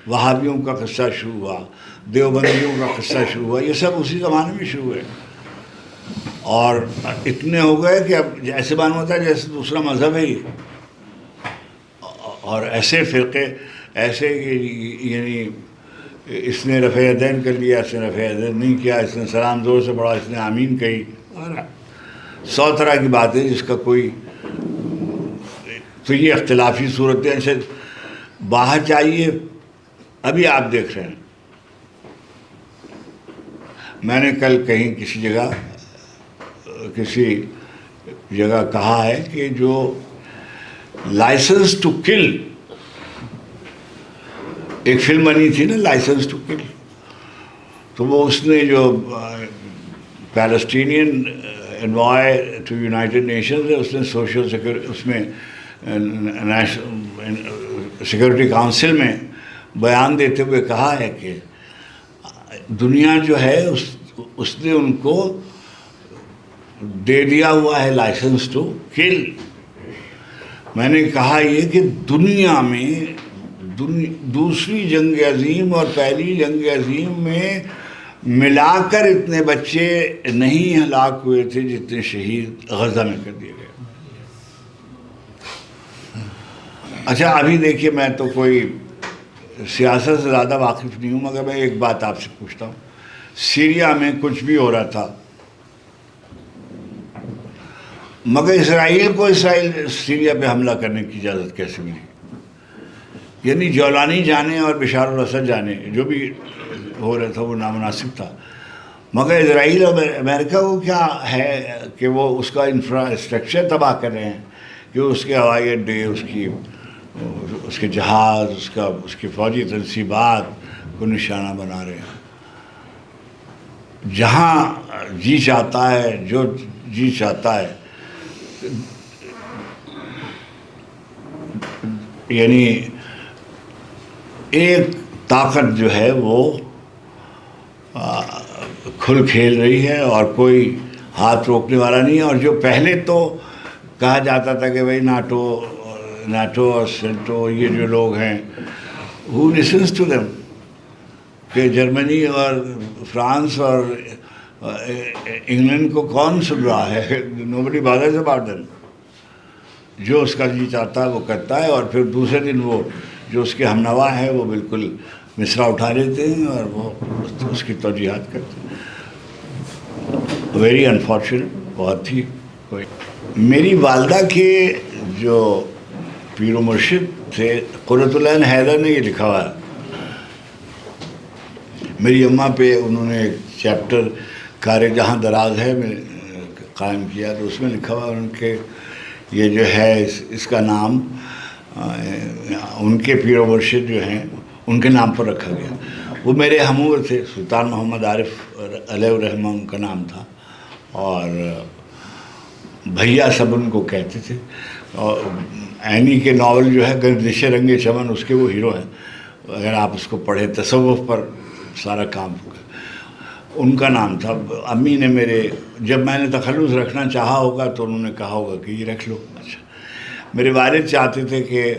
وہابیوں کا قصہ شروع ہوا، دیوبندیوں کا قصہ شروع ہوا، یہ سب اسی زمانے میں شروع ہوئے. اور اتنے ہو گئے کہ اب ایسے معلوم ہوتا ہے جیسے دوسرا مذہب ہے ہی. اور ایسے فرقے ایسے یعنی اس نے رفع یدین کر لیا، اس نے رفع یدین نہیں کیا، اس نے سلام زور سے پڑھا، اس نے آمین کہی، اور 100 طرح کی باتیں جس کا کوئی. تو یہ اختلافی صورتیں سے باہر چاہیے. ابھی آپ دیکھ رہے ہیں، میں نے کل کہیں کسی جگہ کہا ہے کہ جو لائسنس ٹو کل، ایک فلم بنی تھی نا لائسنس ٹو کل، تو وہ اس نے جو Palestinian envoy to United nations ہے، اس نے سوشل سیکورٹی، اس میں سیکورٹی کاؤنسل میں بیان دیتے ہوئے کہا ہے کہ دنیا جو ہے اس نے ان کو دے دیا ہوا ہے لائسنس ٹو کل. میں نے کہا یہ کہ دنیا میں دوسری جنگ عظیم اور پہلی جنگ عظیم میں ملا کر اتنے بچے نہیں ہلاک ہوئے تھے جتنے شہید غزہ میں کر دیے گئے. اچھا ابھی دیکھیے، میں تو کوئی سیاست سے زیادہ واقف نہیں ہوں، مگر میں ایک بات آپ سے پوچھتا ہوں. سیریا میں کچھ بھی ہو رہا تھا، مگر اسرائیل کو سیریا پہ حملہ کرنے کی اجازت کیسے ملی؟ یعنی جولانی جانے اور بشار الاسد جانے، جو بھی ہو رہا تھا وہ نامناسب تھا، مگر اسرائیل اور امریکہ کو کیا ہے کہ وہ اس کا انفراسٹرکچر تباہ کر رہے ہیں، کہ اس کے ہوائی اڈے، اس کے جہاز، اس کے فوجی تنصیبات کو نشانہ بنا رہے ہیں. جہاں جی چاہتا ہے، جو جی چاہتا ہے، یعنی ایک طاقت جو ہے وہ کھل کھیل رہی ہے اور کوئی ہاتھ روکنے والا نہیں ہے. اور جو پہلے تو کہا جاتا تھا کہ بھائی ناٹو اور سیٹو یہ جو لوگ ہیں، who listens to them؟ کہ جرمنی اور فرانس اور انگلینڈ کو کون سن رہا ہے؟ nobody bothers about them. جو اس کا جی چاہتا ہے وہ کرتا ہے، اور پھر دوسرے دن وہ جو اس کے ہمنوا ہے وہ بالکل مصرع اٹھا لیتے ہیں اور وہ اس کی توجیہات کرتے ہیں. Very unfortunate. بہت ہی کوئی. میری والدہ کے جو پیر و مرشد تھے قرۃ العین حیدر نے یہ لکھا ہوا ہے. میری اماں پہ انہوں نے ایک چیپٹر کار جہاں دراز ہے میں قائم کیا، تو اس میں لکھا ہوا ان کے یہ جو ہے اس کا نام ان کے پیر و مرشد جو ہیں ان کے نام پر رکھا گیا. وہ میرے ہمور تھے، سلطان محمد عارف علیہ الرحمہ ان کا نام تھا، اور بھیا سب ان کو کہتے تھے. اور عینی کے ناول جو ہے گردش رنگ چمن، اس کے وہ ہیرو ہیں. اگر آپ اس کو پڑھیں، تصوف پر سارا کام ان کا نام تھا. امی نے میرے جب میں نے تخلص رکھنا چاہا ہوگا تو انہوں نے کہا ہوگا کہ یہ رکھ لو. اچھا، میرے والد چاہتے تھے کہ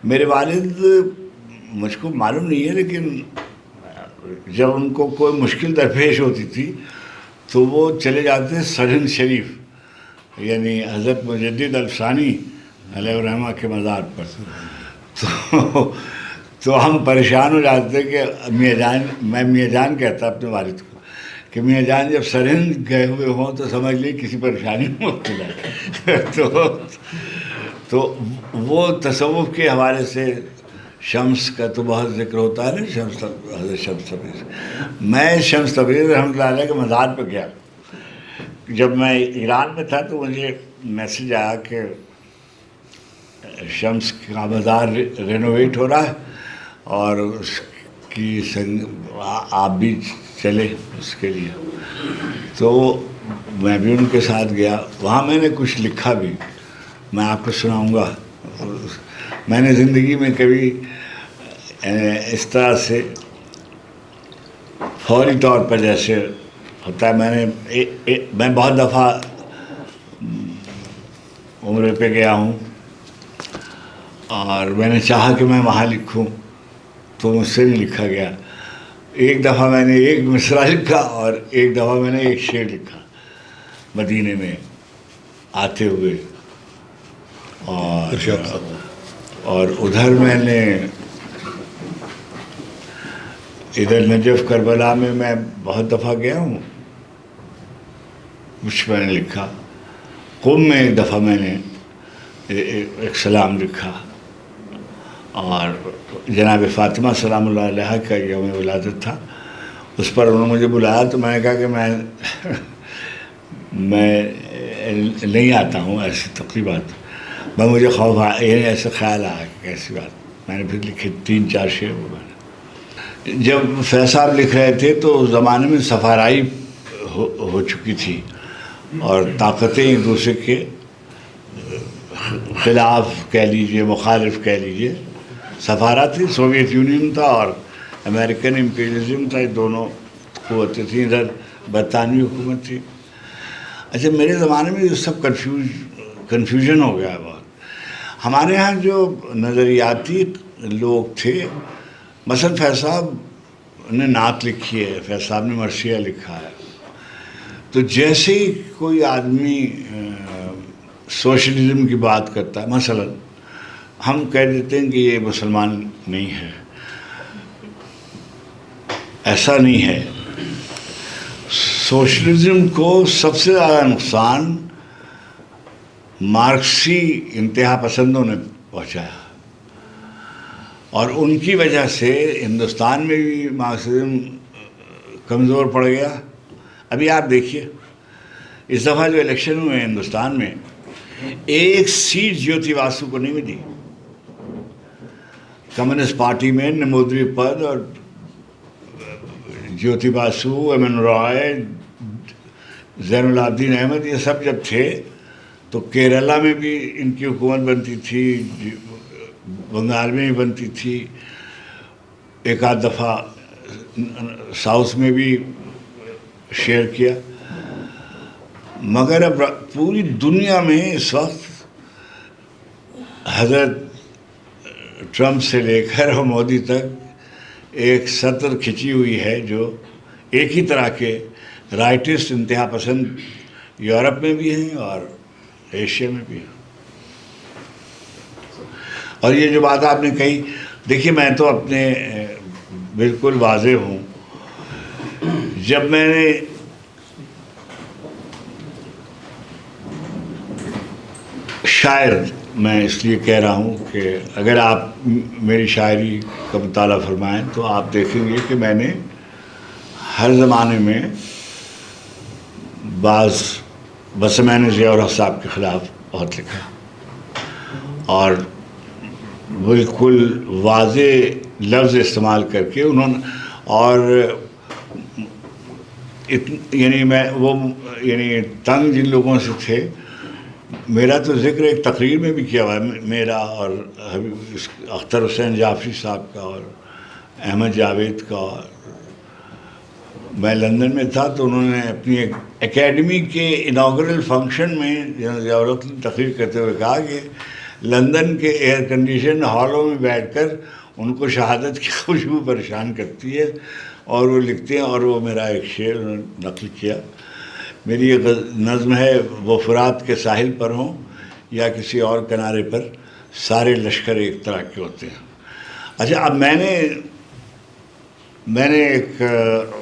میرے والد مجھ کو معلوم نہیں ہے، لیکن جب ان کو کوئی مشکل درپیش ہوتی تھی تو وہ چلے جاتے سرہند شریف، یعنی حضرت مجدد الثانی علیہ الرحمہ کے مزار پر. تو ہم پریشان ہو جاتے کہ میاں جان، میں میاں جان کہتا اپنے والد کو کہ میاں جان جب سرہند گئے ہوئے ہوں تو سمجھ لیں کسی پریشانی میں مبتلا ہے۔ تو وہ تصوف کے حوالے سے شمس کا تو بہت ذکر ہوتا ہے نا، شمس حضرت شمس تبریز۔ میں شمس تبریز رحمۃ اللہ علیہ کے مزار پہ گیا، جب میں ایران میں تھا تو مجھے میسج آیا کہ شمس کا مزار رینوویٹ ہو رہا ہے اور اس کی آپ بھی چلے اس کے لیے۔ تو میں بھی ان کے ساتھ گیا، وہاں میں نے کچھ لکھا بھی، میں آپ کو سناؤں گا۔ میں نے زندگی میں کبھی اس طرح سے فوری طور پر جیسے ہوتا ہے، میں بہت دفعہ عمرے پہ گیا ہوں اور میں نے چاہا کہ میں وہاں لکھوں تو مجھ سے نہیں لکھا گیا۔ ایک دفعہ میں نے ایک مصرع لکھا اور ایک دفعہ میں نے ایک شعر لکھا مدینے میں آتے ہوئے، اور ادھر میں نے ادھر نجف کربلا میں بہت دفعہ گیا ہوں، کچھ میں نے لکھا۔ قم میں ایک دفعہ میں نے ایک سلام لکھا، اور جناب فاطمہ سلام اللہ علیہ کا یوم ولادت تھا، اس پر انہوں نے مجھے بلایا تو میں نے کہا کہ میں نہیں آتا ہوں ایسی تقریبات، مجھے خوف آیا، یعنی ایسا خیال آیا کہ ایسی بات۔ میں نے پھر لکھے 3-4 شعر وہ میں نے۔ جب فیض صاحب لکھ رہے تھے تو اس زمانے میں سفارائی ہو چکی تھی اور طاقتیں ایک دوسرے کے خلاف کہہ لیجئے، مخالف کہہ لیجئے، سفارہ تھی، سوویت یونین تھا اور امریکن امپیریلزم تھا، یہ دونوں قوتیں تھیں، ادھر برطانوی حکومت تھی۔ اچھا میرے زمانے میں یہ سب کنفیوژن ہو گیا ہے بہت۔ ہمارے ہاں جو نظریاتی لوگ تھے، مثلا فیض صاحب نے نعت لکھی ہے، فیض صاحب نے مرثیہ لکھا ہے، تو جیسے ہی کوئی آدمی سوشلزم کی بات کرتا ہے، مثلا ہم کہہ دیتے ہیں کہ یہ مسلمان نہیں ہے، ایسا نہیں ہے۔ سوشلزم کو سب سے زیادہ نقصان مارکسی انتہا پسندوں نے پہنچایا، اور ان کی وجہ سے ہندوستان میں بھی مارکسزم کمزور پڑ گیا۔ ابھی آپ دیکھیے اس دفعہ جو الیکشن ہوئے ہندوستان میں، ایک سیٹ جیوتی واسو کو نہیں ملی۔ کمیونسٹ پارٹی میں نمودری پد اور جیوتی باسو، ایم این رائے، زین العابدین احمد، یہ سب جب تھے تو کیرلا میں بھی ان کی حکومت بنتی تھی، بنگال میں بھی بنتی تھی، ایک آدھ دفعہ ساؤتھ میں بھی شیئر کیا۔ مگر اب پوری دنیا میں اس وقت حضرت ٹرمپ سے لے کر مودی تک ایک سطر کھچی ہوئی ہے جو ایک ہی طرح کے رائٹسٹ انتہا پسند یورپ میں بھی ہیں اور ایشیا میں بھی ہیں۔ اور یہ جو بات آپ نے کہی، دیکھیے میں تو اپنے بالکل واضح ہوں، جب میں نے شاعر، میں اس لیے کہہ رہا ہوں کہ اگر آپ میری شاعری کا مطالعہ فرمائیں تو آپ دیکھیں گے کہ میں نے ہر زمانے میں بس میں نے ضیاء الحق صاحب کے خلاف بہت لکھا، اور بالکل واضح لفظ استعمال کر کے انہوں نے، اور یعنی تنگ جن لوگوں سے تھے، میرا تو ذکر ایک تقریر میں بھی کیا ہوا ہے، میرا اور اختر حسین جعفری صاحب کا اور احمد جاوید کا۔ میں لندن میں تھا تو انہوں نے اپنی ایک اکیڈمی کے اناگرل فنکشن میں ضیاء الحق نے تقریر کرتے ہوئے کہا کہ لندن کے ایئر کنڈیشن ہالوں میں بیٹھ کر ان کو شہادت کی خوشبو پریشان کرتی ہے، اور وہ لکھتے ہیں، اور وہ میرا ایک شعر انہوں نے نقل کیا۔ میری ایک نظم ہے، وہ فرات کے ساحل پر ہوں یا کسی اور کنارے پر، سارے لشکر ایک طرح کے ہوتے ہیں۔ اچھا اب میں نے ایک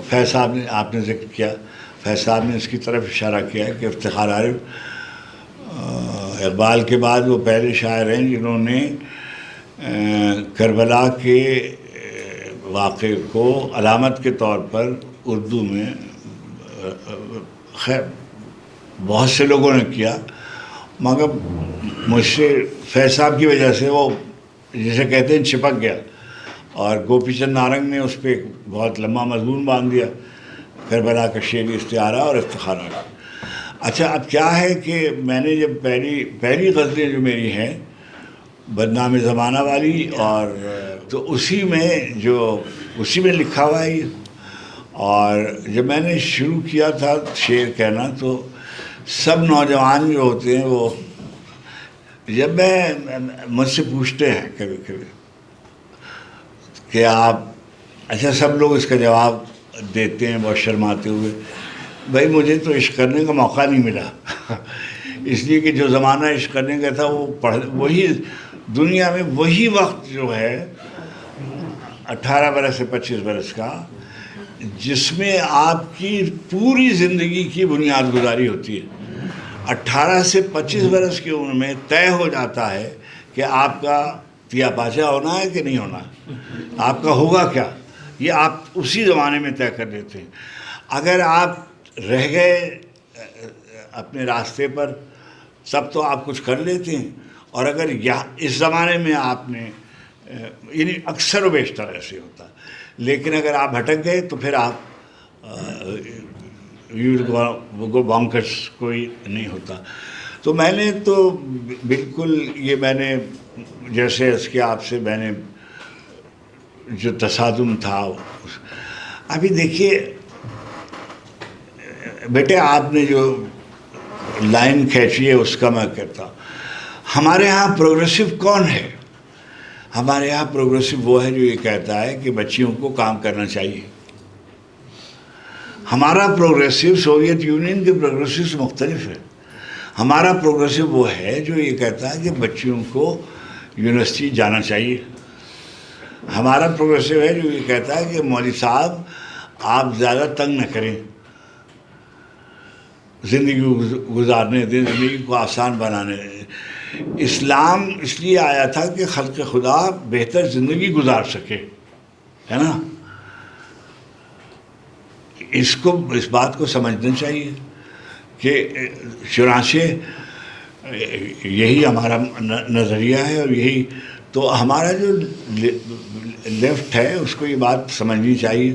فیض صاحب نے آپ نے ذکر کیا، فیض صاحب نے اس کی طرف اشارہ کیا ہے کہ افتخار عارف اقبال کے بعد وہ پہلے شاعر ہیں جنہوں نے کربلا کے واقعے کو علامت کے طور پر اردو میں، خیر بہت سے لوگوں نے کیا، مگر مجھ سے فیض صاحب کی وجہ سے وہ جسے کہتے ہیں چپک گیا، اور گوپی چند نارنگ نے اس پہ بہت لمبا مضمون باندھ دیا، کربلا کا شعری استعارہ اور افتخارات۔ اچھا اب کیا ہے کہ میں نے جب پہلی غزلیں جو میری ہیں بدنام زمانہ والی، اور تو اسی میں لکھا ہوا ہے، اور جب میں نے شروع کیا تھا شعر کہنا تو سب نوجوان جو ہوتے ہیں وہ جب مجھ سے پوچھتے ہیں کبھی کبھی کہ آپ، اچھا سب لوگ اس کا جواب دیتے ہیں بہت شرماتے ہوئے، بھائی مجھے تو عشق کرنے کا موقع نہیں ملا اس لیے کہ جو زمانہ عشق کرنے کا تھا وہ وہی دنیا میں وہی وقت جو ہے 18 برس سے 25 برس کا، جس میں آپ کی پوری زندگی کی بنیاد گزاری ہوتی ہے۔ 18 سے 25 برس کی عمر میں طے ہو جاتا ہے کہ آپ کا پیا پاچا ہونا ہے کہ نہیں ہونا ہے، آپ کا ہوگا کیا، یہ آپ اسی زمانے میں طے کر لیتے ہیں۔ اگر آپ رہ گئے اپنے راستے پر تب تو آپ کچھ کر لیتے ہیں، اور اگر اس زمانے میں آپ نے، یعنی اکثر و بیشتر ایسے ہوتا ہے، لیکن اگر آپ بھٹک گئے تو پھر آپ گو بانکرس، کوئی نہیں ہوتا۔ تو میں نے تو بالکل یہ میں نے جیسے اس کے آپ سے میں نے جو تصادم تھا، ابھی دیکھیے بیٹے آپ نے جو لائن کھینچی ہے اس کا میں کہتا ہوں، ہمارے ہاں پروگریسو کون ہے؟ ہمارے یہاں پروگریسو وہ ہے جو یہ کہتا ہے کہ بچیوں کو کام کرنا چاہیے۔ ہمارا پروگریسو سوویت یونین کے پروگریسو سے مختلف ہے۔ ہمارا پروگریسو وہ ہے جو یہ کہتا ہے کہ بچیوں کو یونیورسٹی جانا چاہیے۔ ہمارا پروگریسو ہے جو یہ کہتا ہے کہ مولوی صاحب آپ زیادہ تنگ نہ کریں، زندگی گزارنے دیں، زندگی کو آسان بنانے دیں۔ اسلام اس لیے آیا تھا کہ خلق خدا بہتر زندگی گزار سکے، ہے نا؟ اس بات کو سمجھنا چاہیے کہ چنانچہ یہی ہمارا نظریہ ہے، اور یہی تو ہمارا جو لیفٹ ہے اس کو یہ بات سمجھنی چاہیے۔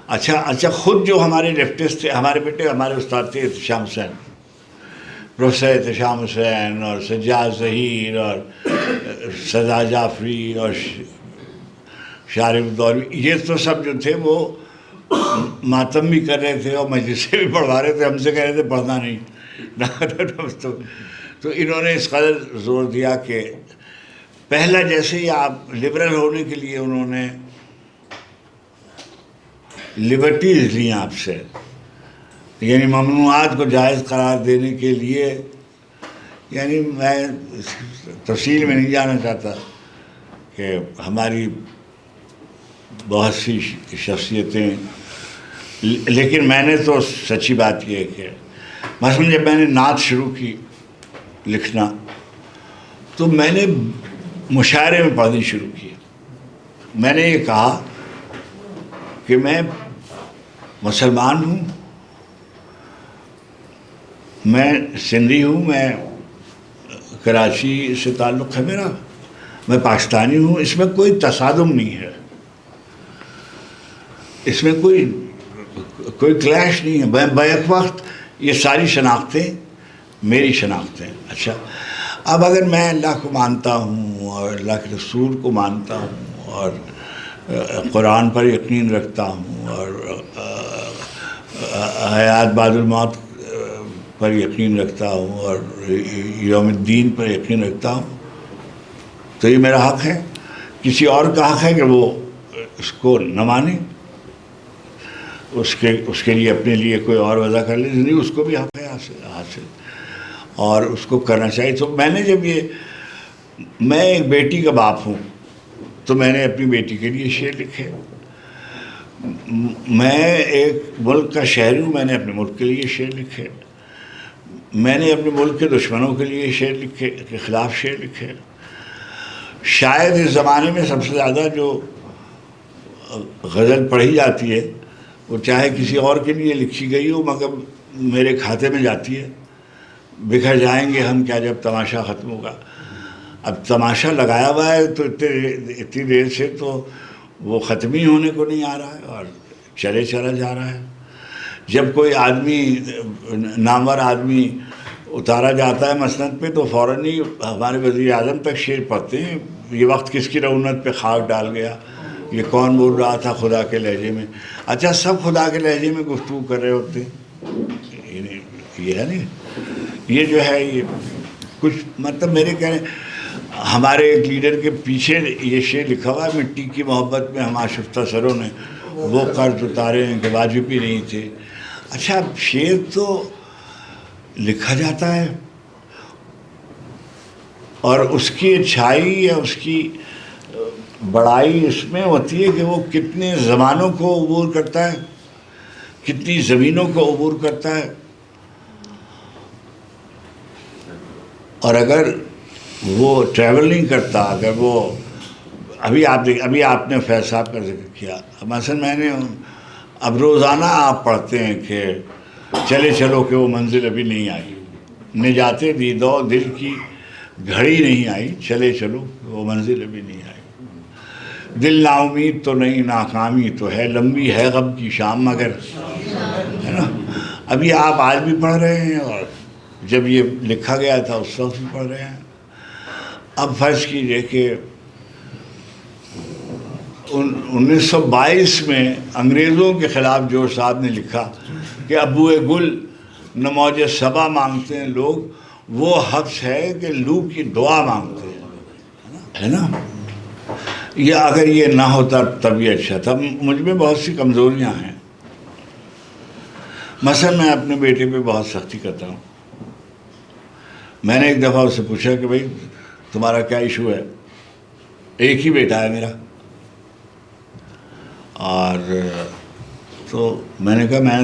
اچھا خود جو ہمارے لیفٹسٹ تھے، ہمارے استاد تھے احتشام حسین، پروفیسر احتشام حسین، اور سجاد ظہیر، اور سزا جعفری، اور شارف دولوی، یہ تو سب جو تھے وہ ماتم بھی کر رہے تھے اور مجلسیں بھی پڑھوا رہے تھے، ہم سے کہہ رہے تھے پڑھنا نہیں تو انہوں نے اس قدر زور دیا کہ پہلا جیسے ہی آپ لبرل ہونے کے لیے انہوں نے لبرٹیز لیں آپ سے، یعنی ممنوعات کو جائز قرار دینے کے لیے، یعنی میں تفصیل میں نہیں جانا چاہتا کہ ہماری بہت سی شخصیتیں، لیکن میں نے تو سچی بات یہ ہے کہ مثلاً جب میں نے نعت شروع کی لکھنا تو میں نے مشاعرے میں پڑھنی شروع کی۔ میں نے یہ کہا کہ میں مسلمان ہوں، میں سندھی ہوں، میں کراچی سے تعلق ہے میرا، میں پاکستانی ہوں، اس میں کوئی تصادم نہیں ہے، اس میں کوئی کلیش نہیں ہے، بیک وقت یہ ساری شناختیں میری شناختیں۔ اچھا اب اگر میں اللہ کو مانتا ہوں اور اللہ کے رسول کو مانتا ہوں اور قرآن پر یقین رکھتا ہوں اور حیات بعد الموت پر یقین رکھتا ہوں اور یوم الدین پر یقین رکھتا ہوں، تو یہ میرا حق ہے۔ کسی اور کا حق ہے کہ وہ اس کو نہ مانے، اس کے لیے اپنے لیے کوئی اور وضع کر لے، زندگی اس کو بھی حق ہے حاصل اور اس کو کرنا چاہیے۔ تو میں نے جب میں ایک بیٹی کا باپ ہوں، تو میں نے اپنی بیٹی کے لیے شعر لکھے. میں ایک ملک کا شہری ہوں, میں نے اپنے ملک کے لیے شعر لکھے. میں نے اپنے ملک کے دشمنوں کے لیے شعر لکھے, کے خلاف شعر لکھے. شاید اس زمانے میں سب سے زیادہ جو غزل پڑھی جاتی ہے وہ چاہے کسی اور کے لیے لکھی گئی ہو, مگر میرے کھاتے میں جاتی ہے. بکھر جائیں گے ہم کیا جب تماشا ختم ہوگا. اب تماشا لگایا ہوا ہے تو اتنی دیر سے تو وہ ختم ہی ہونے کو نہیں آ رہا ہے اور چلا جا رہا ہے. جب کوئی آدمی, نامور آدمی اتارا جاتا ہے مسند پہ تو فوراً ہی ہمارے وزیر اعظم تک شعر پڑھتے ہیں, یہ وقت کس کی رعونت پہ خاک ڈال گیا, یہ کون بول رہا تھا خدا کے لہجے میں. اچھا, سب خدا کے لہجے میں گفتگو کر رہے ہوتے ہیں, یہ ہے نہیں, یہ جو ہے یہ کچھ مطلب میرے کہنے. ہمارے ایک لیڈر کے پیچھے یہ شعر لکھا ہوا ہے, مٹی کی محبت میں ہم آشفتہ سروں نے وہ قرض اتارے ہیں کہ واجب ہی نہیں تھے. اچھا, شعر تو لکھا جاتا ہے اور اس کی اچھائی یا اس کی بڑائی اس میں ہوتی ہے کہ وہ کتنے زمانوں کو عبور کرتا ہے, کتنی زمینوں کو عبور کرتا ہے. اور اگر وہ ٹریول نہیں کرتا, اگر وہ ابھی آپ نے فیض صاحب کا ذکر کیا, مثلا میں نے اب روزانہ آپ پڑھتے ہیں کہ چلے چلو کہ وہ منزل ابھی نہیں آئی, نجات دیدو دل کی گھڑی نہیں آئی, چلے چلو کہ وہ منزل ابھی نہیں آئی. دل نا امید تو نہیں, ناکامی تو ہے, لمبی ہے غم کی شام مگر, ہے نا. ابھی آپ آج بھی پڑھ رہے ہیں اور جب یہ لکھا گیا تھا اس وقت بھی پڑھ رہے ہیں. اب فرض کیجئے کہ 1922 میں انگریزوں کے خلاف جورج صاحب نے لکھا کہ ابوئے گل نہ موج صبا مانگتے ہیں لوگ, وہ حبس ہے کہ لو کی دعا مانگتے ہیں, ہے نا. یہ اگر یہ نہ ہوتا تب یہ اچھا تھا. مجھ میں بہت سی کمزوریاں ہیں. مثلا میں اپنے بیٹے پہ بہت سختی کرتا ہوں. میں نے ایک دفعہ اس سے پوچھا کہ بھائی تمہارا کیا ایشو ہے, ایک ہی بیٹا ہے میرا, اور تو میں نے کہا میں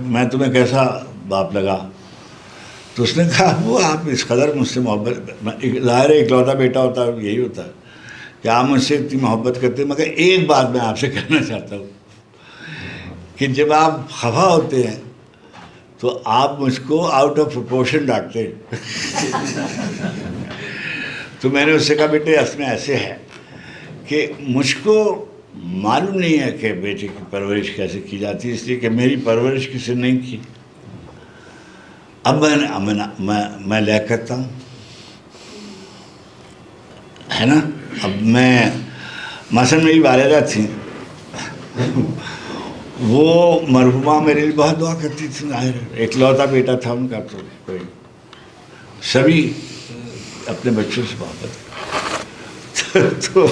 میں تمہیں کیسا باپ لگا. تو اس نے کہا وہ آپ اس قدر مجھ سے محبت, ظاہر ہے اکلوتا بیٹا ہوتا ہے یہی ہوتا ہے کہ آپ مجھ سے اتنی محبت کرتے ہیں, مگر ایک بات میں آپ سے کہنا چاہتا ہوں کہ جب آپ خفا ہوتے ہیں تو آپ مجھ کو آؤٹ آف پروپورشن ڈانٹتے تو میں نے اس سے کہا بیٹے اصل میں ایسے ہے کہ مجھ کو معلوم نہیں ہے کہ بیٹے کی پرورش کیسے کی جاتی ہے, اس لیے کہ میری پرورش کسی نے نہیں کی. اب میں لے کرتا ہوں, ہے نا. اب میں مثلا میری والدہ تھیں, وہ مرحومہ میرے لیے بہت دعا کرتی تھی. ظاہر ہے اکلوتا بیٹا تھا ان کا, تو کوئی سبھی اپنے بچوں سے محبت تو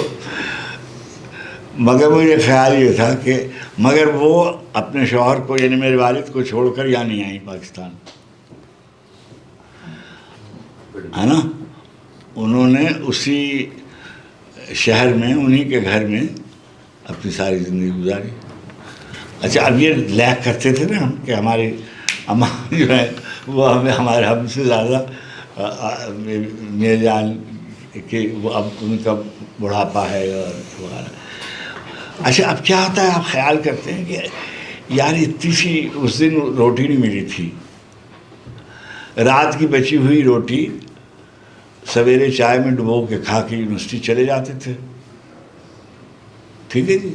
مگر مجھے خیال یہ تھا کہ مگر وہ اپنے شوہر کو یعنی میرے والد کو چھوڑ کر یہاں نہیں آئی پاکستان, ہے نا. انہوں نے اسی شہر میں انہی کے گھر میں اپنی ساری زندگی گزاری. اچھا, اب یہ لیک کرتے تھے نا ہم کہ ہماری اماں جو ہے وہ ہم سے زیادہ میرے جان کہ وہ اب ان کا بڑھاپا ہے اور اچھا اب کیا ہوتا ہے, آپ خیال کرتے ہیں کہ یار اتنی سی اس دن روٹی نہیں ملی تھی, رات کی بچی ہوئی روٹی سویرے چائے میں ڈبو کے کھا کے یونیورسٹی چلے جاتے تھے. ٹھیک ہے جی.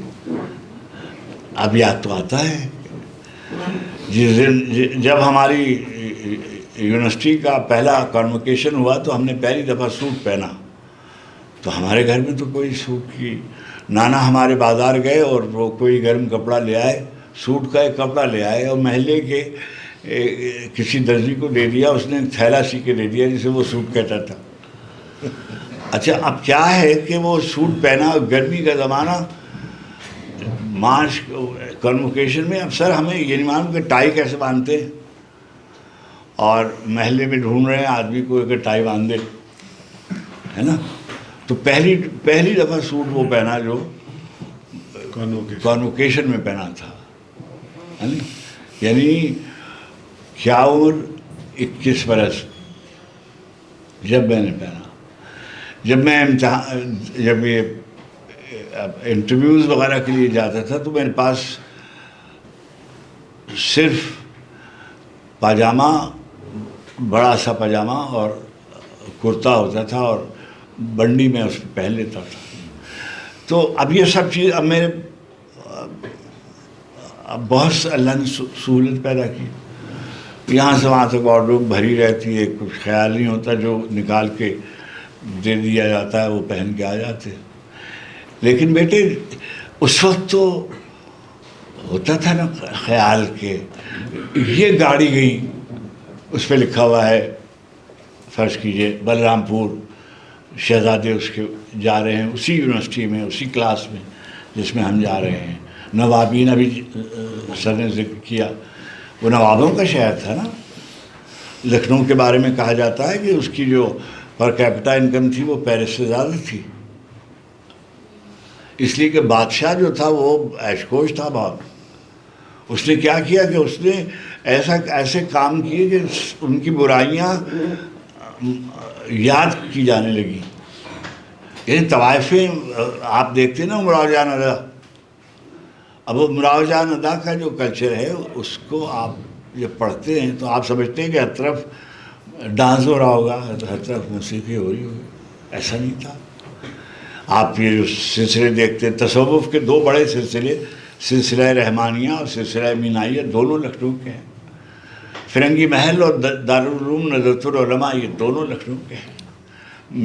اب یاد تو آتا ہے جس دن جب ہماری یونیورسٹی کا پہلا کانوکیشن ہوا تو ہم نے پہلی دفعہ سوٹ پہنا, تو ہمارے گھر میں تو کوئی سوٹ کی, نانا ہمارے بازار گئے اور وہ کوئی گرم کپڑا لے آئے, سوٹ کا ایک کپڑا لے آئے اور محلے کے کسی درزی کو دے دیا, اس نے تھیلا سی کے دے دیا جسے وہ سوٹ کہتا تھا. اچھا, اب کیا ہے کہ وہ سوٹ پہنا, گرمی کا زمانہ, مارچ کنوکیشن میں. اب سر ہمیں یہ نہیں معلوم کہ ٹائی کیسے باندھتے ہیں, اور محلے میں ڈھونڈ رہے ہیں آدمی کو کہ ٹائی باندھ دے. ہے نا. تو پہلی دفعہ سوٹ وہ پہنا جو کانوکیشن میں پہنا تھا, ہے نا. یعنی کیا عمر 21 برس جب میں نے پہنا. جب میں جب یہ انٹرویوز وغیرہ کے لیے جاتا تھا تو میرے پاس صرف پاجامہ, بڑا سا پاجامہ اور کرتا ہوتا تھا, اور بنڈی میں اس پہ پہن لیتا تھا. تو اب یہ سب چیز اب میرے اب بہت اللہ نے سہولت پیدا کی. یہاں سے وہاں تک وارڈروب بھری رہتی ہے, کچھ خیال نہیں ہوتا, جو نکال کے دے دیا جاتا ہے وہ پہن کے آ جاتے. لیکن بیٹے اس وقت تو ہوتا تھا نا خیال کہ یہ گاڑی گئی, اس پہ لکھا ہوا ہے فرض کیجئے بلرام پور, شہزادے اس کے جا رہے ہیں اسی یونیورسٹی میں, اسی کلاس میں جس میں ہم جا رہے ہیں. نوابین ابھی سر نے ذکر کیا, وہ نوابوں کا شہر تھا نا. لکھنؤ کے بارے میں کہا جاتا ہے کہ اس کی جو پر کیپٹا انکم تھی وہ پیرس سے زیادہ تھی, اس لیے کہ بادشاہ جو تھا وہ عیش کوش تھا بہت. اس نے کیا کیا کہ اس نے ایسے کام کیے کہ ان کی برائیاں یاد کی جانے لگی. یعنی طوائفیں آپ دیکھتے ہیں نا امراؤ جان ادا, اب وہ امراؤ جان ادا کا جو کلچر ہے اس کو آپ جب پڑھتے ہیں تو آپ سمجھتے ہیں کہ ہر طرف ڈانس ہو رہا ہوگا, ہر طرف موسیقی ہو رہی ہوگی. ایسا نہیں تھا. آپ یہ جو سلسلے دیکھتے ہیں تصوف کے 2 بڑے سلسلے, سلسلہ رحمانیہ اور سلسلہ مینائیہ, دونوں لکھنؤ کے ہیں. فرنگی محل اور دارالعلوم ندوۃ العلماء یہ دونوں لکھنؤ کے ہیں.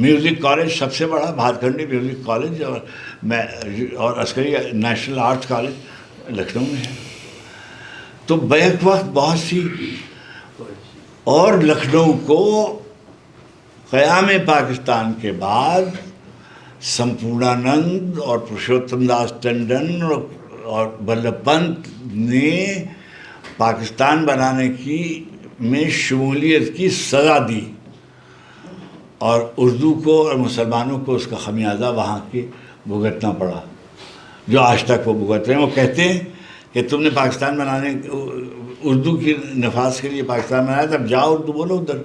میوزک کالج سب سے بڑا بھارکھنڈی میوزک کالج اور عسکری نیشنل آرٹ کالج لکھنؤ میں ہے. تو بیک وقت بہت سی, اور لکھنؤ کو قیام پاکستان کے بعد سمپورنانند اور پرشوتم داس ٹنڈن اور ولبھ پنت نے پاکستان بنانے کی میں شمولیت کی سزا دی, اور اردو کو اور مسلمانوں کو اس کا خمیازہ وہاں کے بھگتنا پڑا, جو آج تک وہ بھگت رہے ہیں. وہ کہتے ہیں کہ تم نے پاکستان بنانے, اردو کی نفاذ کے لیے پاکستان بنایا, تب جاؤ اردو بولو ادھر.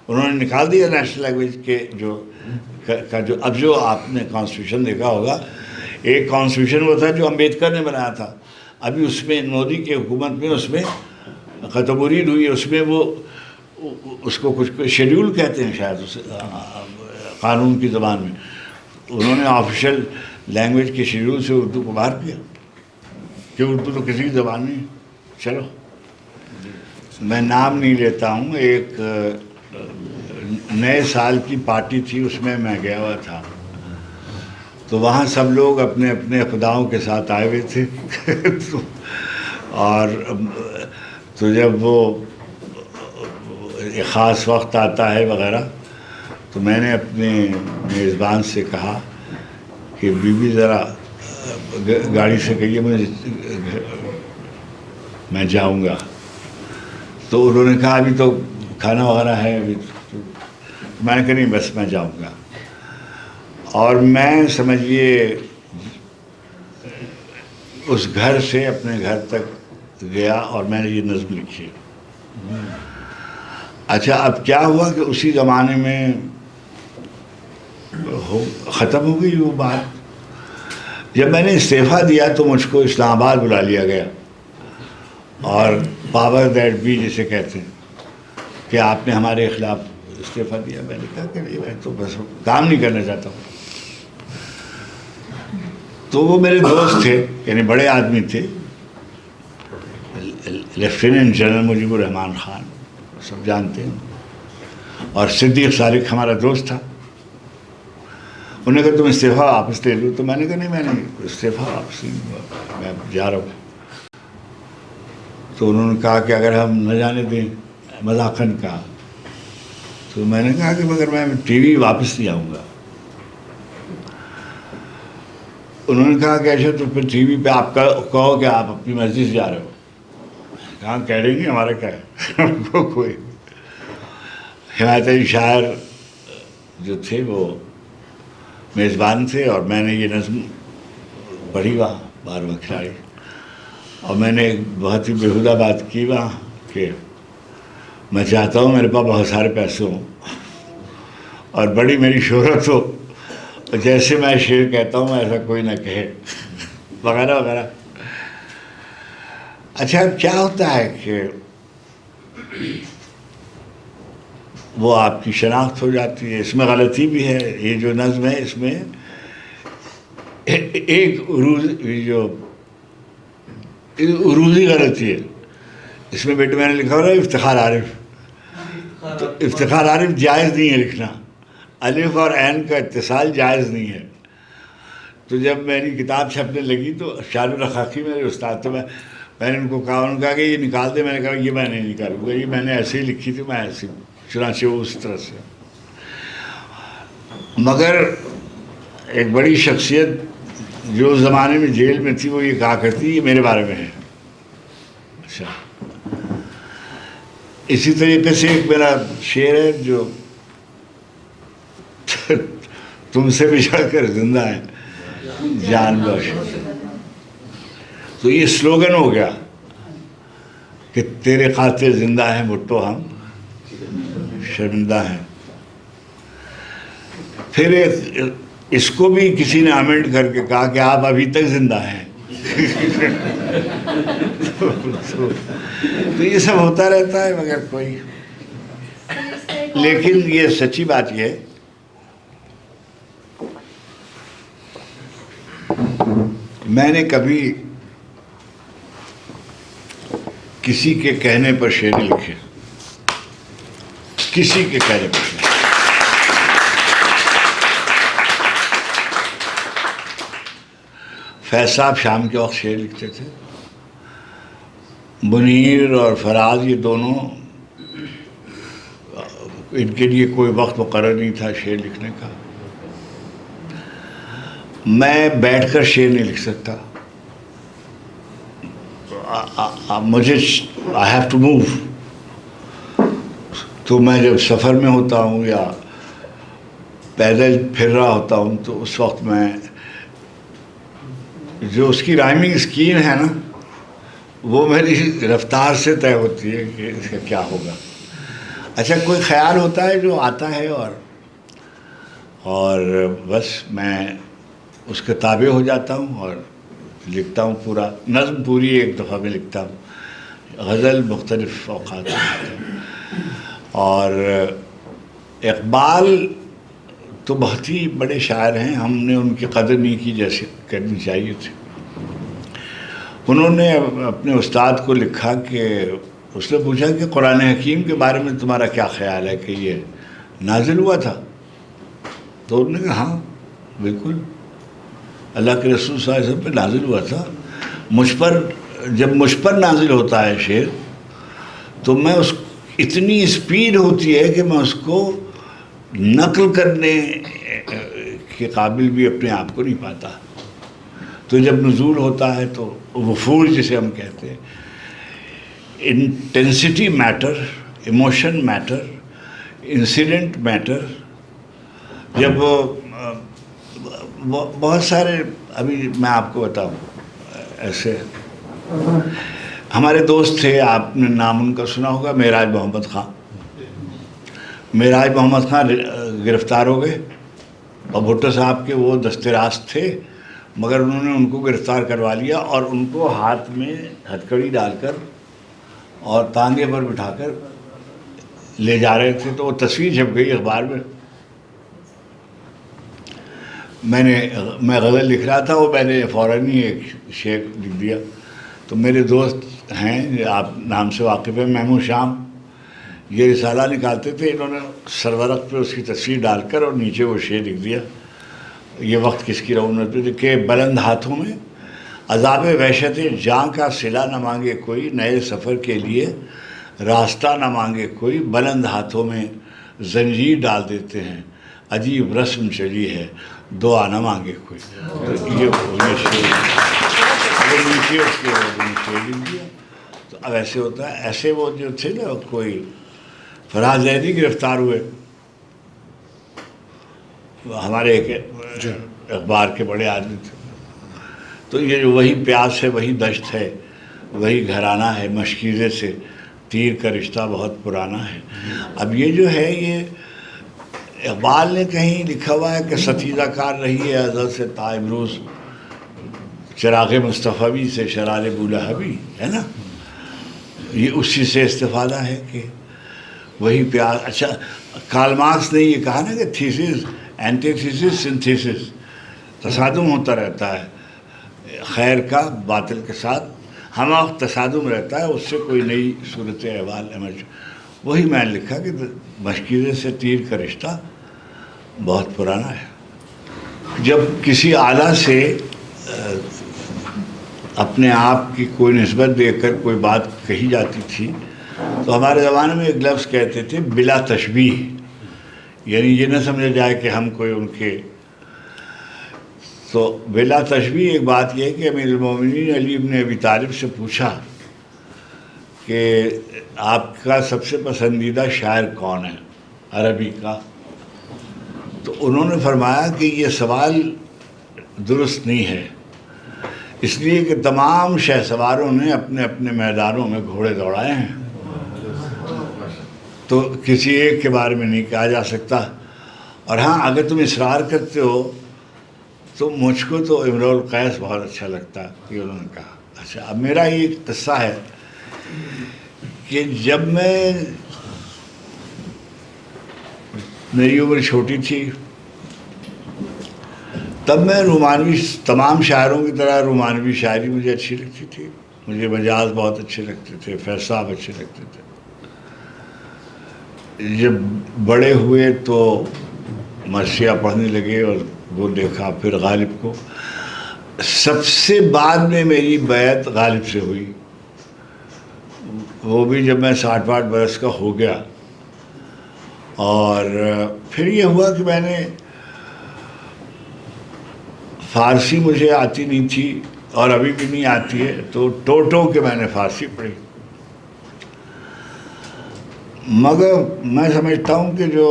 انہوں نے نکال دیا نیشنل لینگویج کے جو اب جو آپ نے کانسٹیٹیوشن دیکھا ہوگا, ایک کانسٹیٹیوشن وہ تھا جو امبیڈکر نے بنایا تھا, ابھی اس میں مودی کی حکومت میں اس میں ختمورید ہوئی. اس میں وہ اس کو کچھ شیڈیول کہتے ہیں شاید اس قانون کی زبان میں, انہوں نے آفیشیل لینگویج کے شیڈیول سے اردو کو باہر کیا کہ اردو تو کسی کی زبان نہیں. چلو میں نام نہیں لیتا ہوں. ایک نئے سال کی پارٹی تھی, اس میں گیا ہوا تھا, تو وہاں سب لوگ اپنے اپنے خداؤں کے ساتھ آئے ہوئے تھے. اور تو جب وہ ایک خاص وقت آتا ہے وغیرہ, تو میں نے اپنے میزبان سے کہا کہ بی بی ذرا گاڑی سے کہیے میں جاؤں گا. تو انہوں نے کہا ابھی تو کھانا وغیرہ ہے, ابھی میں نے کہا نہیں بس میں جاؤں گا. اور میں سمجھیے اس گھر سے اپنے گھر تک گیا اور میں نے یہ نظم لکھی. اچھا اب کیا ہوا کہ اسی زمانے میں ختم ہو گئی وہ بات. جب میں نے استعفیٰ دیا تو مجھ کو اسلام آباد بلا لیا گیا, اور پاور دیٹ بی جسے کہتے ہیں کہ آپ نے ہمارے خلاف استعفیٰ دیا. میں نے کہا کہ نہیں, میں تو بس کام نہیں کرنا چاہتا ہوں. تو وہ میرے دوست تھے, یعنی بڑے آدمی تھے, لیفٹیننٹ جنرل مجیب الرحمان خان, سب جانتے ہیں, اور صدیق سالک ہمارا دوست تھا. انہوں نے کہا تم استعفیٰ واپس لے لو. تو میں نے کہا نہیں, میں نے استعفیٰ واپس نہیں, میں جا رہا ہوں. تو انہوں نے کہا کہ اگر ہم نہ جانے دیں, مذاقاً کہا. تو میں نے کہا کہ مگر میں ٹی وی واپس نہیں آؤں گا. انہوں نے کہا کہ ایسا تو پھر ٹی وی پہ آپ کہو کہ آپ اپنی مرضی سے جا رہے ہو. کہاں کہہ رہی نہیں, ہمارا کیا ہے. کوئی حمایت علی شاعر جو تھے وہ میزبان تھے اور میں نے یہ نظم پڑھی وہاں 12واں کھلاڑی، اور میں نے ایک بہت ہی بیہودہ بات کی وہاں کہ میں چاہتا ہوں میرے پاس بہت سارے پیسے ہوں اور بڑی میری شہرت ہو، جیسے میں شعر کہتا ہوں ایسا کوئی نہ کہے، وغیرہ وغیرہ۔ اچھا اب کیا ہوتا ہے کہ وہ آپ کی شناخت ہو جاتی ہے، اس میں غلطی بھی ہے، یہ جو نظم ہے اس میں ایک عروضی غلطی ہے، اس میں بیٹے میں نے لکھا ہوا ہے افتخار عارف، تو افتخار عارف جائز نہیں ہے لکھنا، الف اور عین کا اتصال جائز نہیں ہے۔ تو جب میری کتاب چھپنے لگی تو شاہ رخاقی میرے استاد تھے، میں نے ان کو کہا کہ یہ نکال دے، میں نے کہا یہ میں نہیں نکالوں گا، یہ میں نے ایسے ہی لکھی تھی، میں ایسے چنانچہ وہ اس طرح سے۔ مگر ایک بڑی شخصیت جو اس زمانے میں جیل میں تھی وہ یہ کہا کرتی یہ میرے بارے میں ہے۔ اچھا اسی طریقے سے ایک میرا شعر ہے جو تم سے بچھڑ کر زندہ ہے جان بخش، تو یہ سلوگن ہو گیا کہ تیرے خاطر زندہ ہیں بھٹو ہم شرمندہ ہیں۔ پھر اس کو بھی کسی نے امینڈ کر کے کہا کہ آپ ابھی تک زندہ ہیں۔ تو یہ سب ہوتا رہتا ہے مگر کوئی، لیکن یہ سچی بات یہ ہے میں نے کبھی کسی کے کہنے پر شعر نہیں لکھے، کسی کے کہنے پر شعر۔ فیض صاحب شام کے وقت شعر لکھتے تھے، منیر اور فراز یہ دونوں، ان کے لیے کوئی وقت مقرر نہیں تھا شعر لکھنے کا۔ میں بیٹھ کر شعر نہیں لکھ سکتا، مجھے آئی ہیو ٹو موو۔ تو میں جب سفر میں ہوتا ہوں یا پیدل پھر رہا ہوتا ہوں تو اس وقت میں جو اس کی رائمنگ اسکیم ہے نا وہ میری رفتار سے طے ہوتی ہے کہ اس کا کیا ہوگا۔ اچھا کوئی خیال ہوتا ہے جو آتا ہے اور بس میں اس کے تابع ہو جاتا ہوں اور لکھتا ہوں، پورا نظم پوری ایک دفعہ میں لکھتا ہوں، غزل مختلف اوقات میں لکھتا ہوں۔ اور اقبال تو بہت ہی بڑے شاعر ہیں، ہم نے ان کی قدر نہیں کی جیسے کرنی چاہیے تھی۔ انہوں نے اپنے استاد کو لکھا کہ اس نے پوچھا کہ قرآن حکیم کے بارے میں تمہارا کیا خیال ہے کہ یہ نازل ہوا تھا؟ تو انہوں نے کہا ہاں بالکل، اللہ کے رسول صلی اللہ علیہ وسلم پہ نازل ہوا تھا، مجھ پر جب مجھ پر نازل ہوتا ہے شعر تو میں اس اتنی اسپیڈ ہوتی ہے کہ میں اس کو نقل کرنے کے قابل بھی اپنے آپ کو نہیں پاتا۔ تو جب نزول ہوتا ہے تو وفور جسے ہم کہتے ہیں، intensity meter, emotion meter, incident meter, جب بہت سارے، ابھی میں آپ کو بتاؤں ایسے ہمارے دوست تھے، آپ نے نام ان کا سنا ہوگا، معراج محمد خان۔ معراج محمد خان گرفتار ہو گئے اور بھٹو صاحب کے وہ دست راست تھے، مگر انہوں نے ان کو گرفتار کروا لیا اور ان کو ہاتھ میں ہتھکڑی ڈال کر اور تانگے پر بٹھا کر لے جا رہے تھے، تو وہ تصویر چھپ گئی اخبار میں۔ میں غزل لکھ رہا تھا، وہ میں نے فوراً ہی ایک شعر لکھ دیا۔ تو میرے دوست ہیں، آپ نام سے واقف ہیں، محمود شام، یہ رسالہ نکالتے تھے، انہوں نے سرورق پہ اس کی تصویر ڈال کر اور نیچے وہ شعر لکھ دیا، یہ وقت کس کی رونت پہ کہ بلند ہاتھوں میں عذاب وحشت جاں کا صلہ نہ مانگے کوئی، نئے سفر کے لیے راستہ نہ مانگے کوئی، بلند ہاتھوں میں زنجیر ڈال دیتے ہیں، عجیب رسم چلی ہے دعا نہ مانگے کوئی۔ تو یہ نیچے اس کے شعر لکھ دیا۔ تو اب ایسے ہوتا ہے، ایسے وہ جو تھے نا، کوئی فراز زیدی گرفتار ہوئے، ہمارے ایک اخبار کے بڑے آدمی تھے. تو یہ جو وہی پیاس ہے، وہی دشت ہے، وہی گھرانہ ہے، مشکیزے سے تیر کا رشتہ بہت پرانا ہے. اب یہ جو ہے، یہ اقبال نے کہیں لکھا ہوا ہے کہ ستیزہ کار رہی ہے ازل سے تا امروز، چراغ مصطفی سے شرار بولہبی، ہے نا. یہ اسی سے استفادہ ہے کہ وہی پیار. اچھا، کارل مارکس نے یہ کہا نا کہ تھیسس، اینٹی تھیسس، سنتھیسس، تصادم ہوتا رہتا ہے خیر کا باطل کے ساتھ، ہم وقت تصادم رہتا ہے، اس سے کوئی نئی صورت احوال ایمرج. وہی میں نے لکھا کہ مشکیزے سے تیر کا رشتہ بہت پرانا ہے. جب کسی آلہ سے اپنے آپ کی کوئی نسبت دے کر کوئی بات کہی جاتی تھی تو ہمارے زمانے میں ایک لفظ کہتے تھے بلا تشبیہ، یعنی یہ نہ سمجھا جائے کہ ہم کوئی ان کے. تو بلا تشبیہ ایک بات یہ ہے کہ امیر المومنین علی بن ابی طالب سے پوچھا کہ آپ کا سب سے پسندیدہ شاعر کون ہے عربی کا، تو انہوں نے فرمایا کہ یہ سوال درست نہیں ہے، اس لیے کہ تمام شہ سواروں نے اپنے اپنے میدانوں میں گھوڑے دوڑائے ہیں، تو کسی ایک کے بارے میں نہیں کہا جا سکتا. اور ہاں، اگر تم اصرار کرتے ہو تو مجھ کو تو امرؤ القیس بہت اچھا لگتا ہے، یہ انہوں نے کہا. اچھا، اب میرا یہ قصہ ہے کہ جب میری عمر چھوٹی تھی تب میں رومانوی، تمام شاعروں کی طرح رومانوی شاعری مجھے اچھی لگتی تھی، مجھے مجاز بہت اچھے لگتے تھے، فیض صاحب اچھے لگتے تھے. جب بڑے ہوئے تو مرثیہ پڑھنے لگے اور وہ دیکھا، پھر غالب کو. سب سے بعد میں میری بیعت غالب سے ہوئی، وہ بھی جب میں 60-62 برس کا ہو گیا. اور پھر یہ ہوا کہ میں نے فارسی مجھے آتی نہیں تھی اور ابھی بھی نہیں آتی ہے، تو ٹو کے میں نے فارسی پڑھی. مگر میں سمجھتا ہوں کہ جو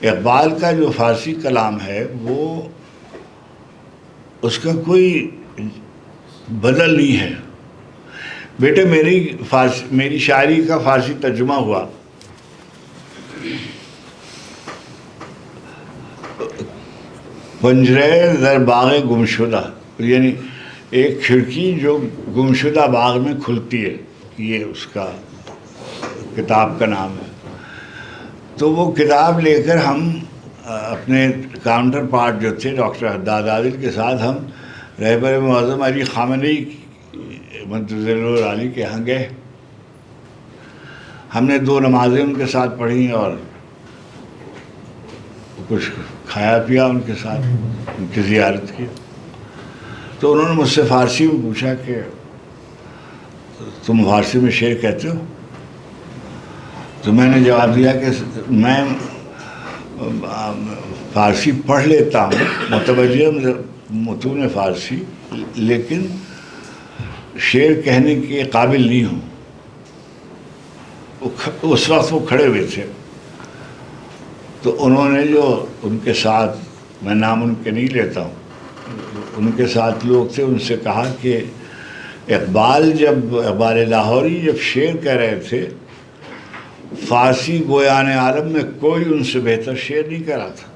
اقبال کا جو فارسی کلام ہے وہ اس کا کوئی بدل نہیں ہے. بیٹے، میری شاعری کا فارسی ترجمہ ہوا، پنجرے در باغ گمشدہ، یعنی ایک کھڑکی جو گمشدہ باغ میں کھلتی ہے، یہ اس کا کتاب کا نام ہے. تو وہ کتاب لے کر ہم اپنے کاؤنٹر پارٹ جو تھے ڈاکٹر حداد عادل کے ساتھ ہم رہبر معظم علی خامنئی منتظر علی کے یہاں گئے. ہم نے 2 نمازیں ان کے ساتھ پڑھی اور کچھ کھایا پیا ان کے ساتھ، ان کی زیارت کی. تو انہوں نے مجھ سے فارسی میں پوچھا کہ تم فارسی میں شعر کہتے ہو؟ تو میں نے جواب دیا کہ میں فارسی پڑھ لیتا ہوں، متوجہ متون فارسی، لیکن شعر کہنے کے قابل نہیں ہوں. اس وقت وہ کھڑے ہوئے تھے، تو انہوں نے جو ان کے ساتھ، میں نام ان کے نہیں لیتا ہوں، ان کے ساتھ لوگ تھے، ان سے کہا کہ اقبال لاہوری جب شعر کہہ رہے تھے، فارسی گویان عالم میں کوئی ان سے بہتر شعر نہیں کہہ رہا تھا.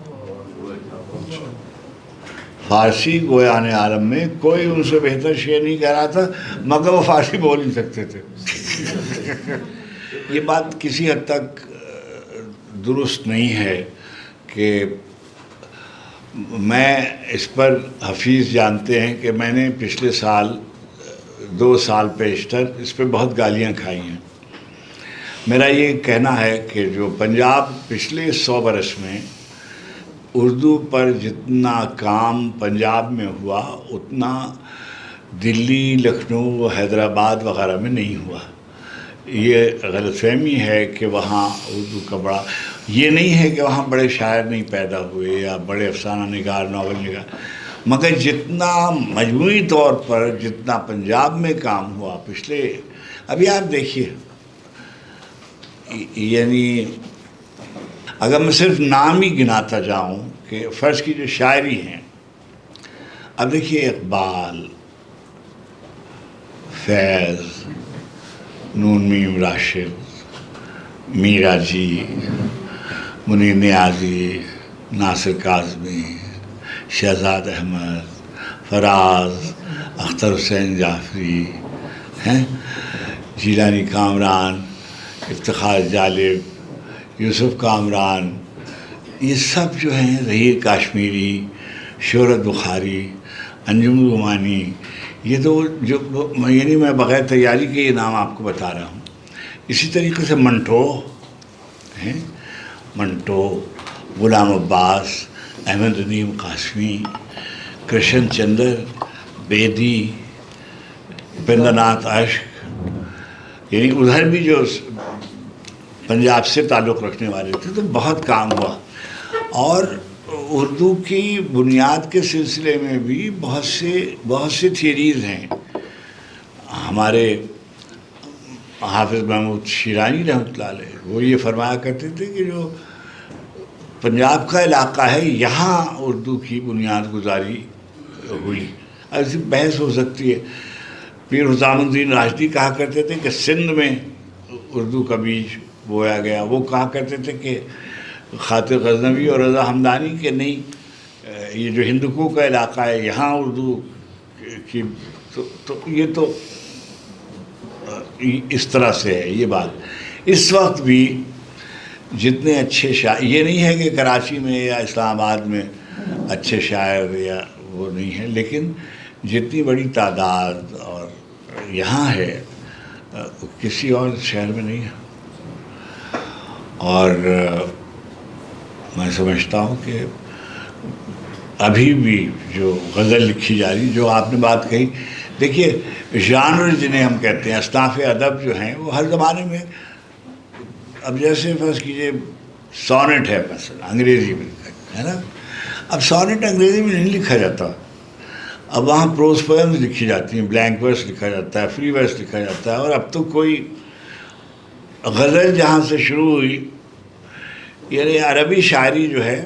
فارسی گویان عالم میں کوئی ان سے بہتر شعر نہیں کہہ رہا تھا، مگر وہ فارسی بول نہیں سکتے تھے. یہ بات کسی حد تک درست نہیں ہے کہ میں اس پر، حفیظ جانتے ہیں کہ میں نے پچھلے سال 2 سال پیشتر اس پہ بہت گالیاں کھائی ہیں. میرا یہ کہنا ہے کہ جو پنجاب پچھلے 100 برس میں اردو پر جتنا کام پنجاب میں ہوا اتنا دلی، لکھنؤ، حیدرآباد وغیرہ میں نہیں ہوا. یہ غلط فہمی ہے کہ وہاں اردو کا بڑا، یہ نہیں ہے کہ وہاں بڑے شاعر نہیں پیدا ہوئے یا بڑے افسانہ نگار، ناول نگار، مگر جتنا مجموعی طور پر جتنا پنجاب میں کام ہوا پچھلے، ابھی آپ دیکھیے، یعنی اگر میں صرف نام ہی گناتا جاؤں کہ فرض کی جو شاعری ہیں، اب دیکھیے اقبال، فیض، نون میم راشد، میرا جی، منیر نیازی، ناصر کاظمی، شہزاد احمد، فراز، اختر حسین جعفری ہیں، جیلانی کامران، افتخار جالب، یوسف کامران، یہ سب جو ہیں، ظہیر کاشمیری، شہرت بخاری، انجم رومانی، یہ تو جو یعنی میں بغیر تیاری کے یہ نام آپ کو بتا رہا ہوں. اسی طریقے سے منٹو ہیں، منٹو، غلام عباس، احمد ندیم قاسمی، کرشن چندر، بیدی، اپیندر ناتھ اشک، یعنی ادھر بھی جو پنجاب سے تعلق رکھنے والے تھے تو بہت کام ہوا. اور اردو کی بنیاد کے سلسلے میں بھی بہت سے تھیریز ہیں. ہمارے حافظ محمود شیرانی رحمۃ اللہ علیہ وہ یہ فرمایا کرتے تھے کہ جو پنجاب کا علاقہ ہے یہاں اردو کی بنیاد گزاری ہوئی. ایسی بحث ہو سکتی ہے. پیر حسام الدین راشدی کہا کرتے تھے کہ سندھ میں اردو کا بیج بویا گیا. وہ کہا کرتے تھے کہ خاطر غزنوی اور رضا ہمدانی کے نہیں، یہ جو ہندکو کا علاقہ ہے یہاں اردو کی تو یہ تو اس طرح سے ہے یہ بات. اس وقت بھی جتنے اچھے شاعر، یہ نہیں ہے کہ کراچی میں یا اسلام آباد میں اچھے شاعر یا وہ نہیں ہے، لیکن جتنی بڑی تعداد اور یہاں ہے کسی اور شہر میں نہیں ہے. اور میں سمجھتا ہوں کہ ابھی بھی جو غزل لکھی جا رہی، جو آپ نے بات کہی، دیکھیے ژانر جنہیں ہم کہتے ہیں، اصناف ادب جو ہیں وہ ہر زمانے میں، اب جیسے فرض کیجیے سونٹ ہے مثلا انگریزی میں ہے نا، اب سونٹ انگریزی میں نہیں لکھا جاتا، اب وہاں پروز پوئمز لکھی جاتی ہیں، بلینک ورس لکھا جاتا ہے، فری ورس لکھا جاتا ہے. اور اب تو کوئی غزل جہاں سے شروع ہوئی، یعنی عربی شاعری جو ہے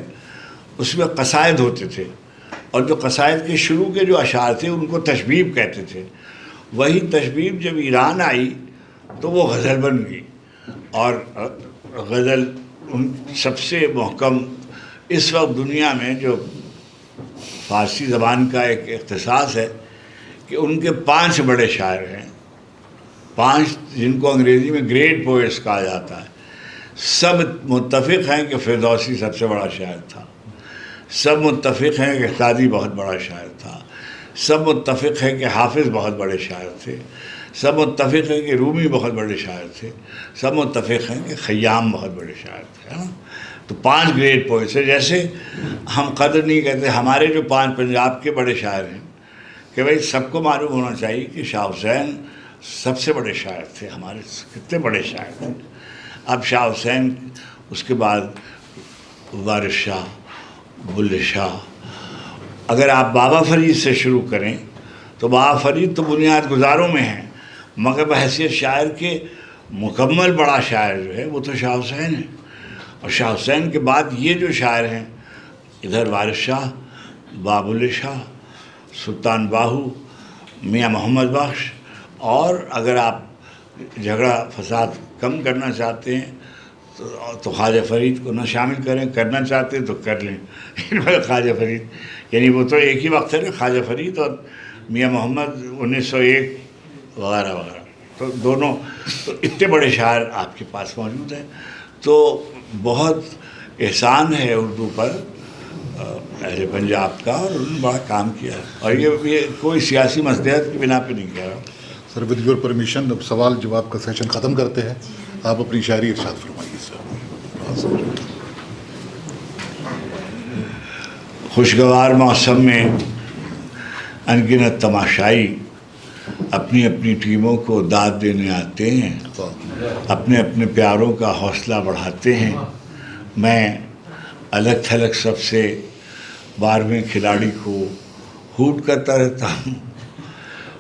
اس میں قصائد ہوتے تھے، اور جو قصائد کے شروع کے جو اشعار تھے ان کو تشبیب کہتے تھے. وہی تشبیب جب ایران آئی تو وہ غزل بن گئی. اور غزل سب سے محکم اس وقت دنیا میں جو فارسی زبان کا ایک اختصاص ہے کہ ان کے 5 بڑے شاعر ہیں، 5 جن کو انگریزی میں گریٹ پوئٹس کہا جاتا ہے. سب متفق ہیں کہ فردوسی سب سے بڑا شاعر تھا، سب متفق ہیں کہ قاضی بہت بڑا شاعر تھا، سب متفق ہیں کہ حافظ بہت بڑے شاعر تھے، سب متفق ہیں کہ رومی بہت بڑے شاعر تھے، سب متفق ہیں کہ خیام بہت بڑے شاعر تھے، ہے نا. تو 5 گریٹ پوئٹس ہیں. جیسے ہم قدر نہیں کہتے ہمارے جو 5 پنجاب کے بڑے شاعر ہیں، کہ بھائی سب کو معلوم ہونا چاہیے کہ شاہ حسین سب سے بڑے شاعر تھے. ہمارے کتنے بڑے شاعر تھے. اب شاہ حسین، اس کے بعد وارث شاہ، بلے شاہ. اگر آپ بابا فرید سے شروع کریں تو بابا فرید تو بنیاد گزاروں میں ہیں، مگر بحیثیت شاعر کے مکمل بڑا شاعر جو ہے وہ تو شاہ حسین ہے. اور شاہ حسین کے بعد یہ جو شاعر ہیں، ادھر وارث شاہ، بابل شاہ، سلطان باہو، میاں محمد بخش. اور اگر آپ جھگڑا فساد کم کرنا چاہتے ہیں تو خواجہ فرید کو نہ شامل کریں، کرنا چاہتے ہیں تو کر لیں. خواجہ فرید یعنی وہ تو ایک ہی وقت ہے نا، خواجہ فرید اور میاں محمد 1901 وغیرہ وغیرہ. تو دونوں تو اتنے بڑے شاعر آپ کے پاس موجود ہیں. تو بہت احسان ہے اردو پر اہل پنجاب کا، اور انہوں نے بڑا کام کیا ہے. اور یہ کوئی سیاسی مصلحت کی بنا پہ نہیں کہہ رہا. سر ود یور پرمیشن اب سوال جواب کا سیشن ختم کرتے ہیں. آپ اپنی شاعری ارشاد فرمائیے سر. خوشگوار موسم میں انگنت تماشائی اپنی اپنی ٹیموں کو داد دینے آتے ہیں، اپنے اپنے پیاروں کا حوصلہ بڑھاتے ہیں. میں الگ تھلگ سب سے 12ویں کھلاڑی کو ہوٹ کرتا رہتا ہوں.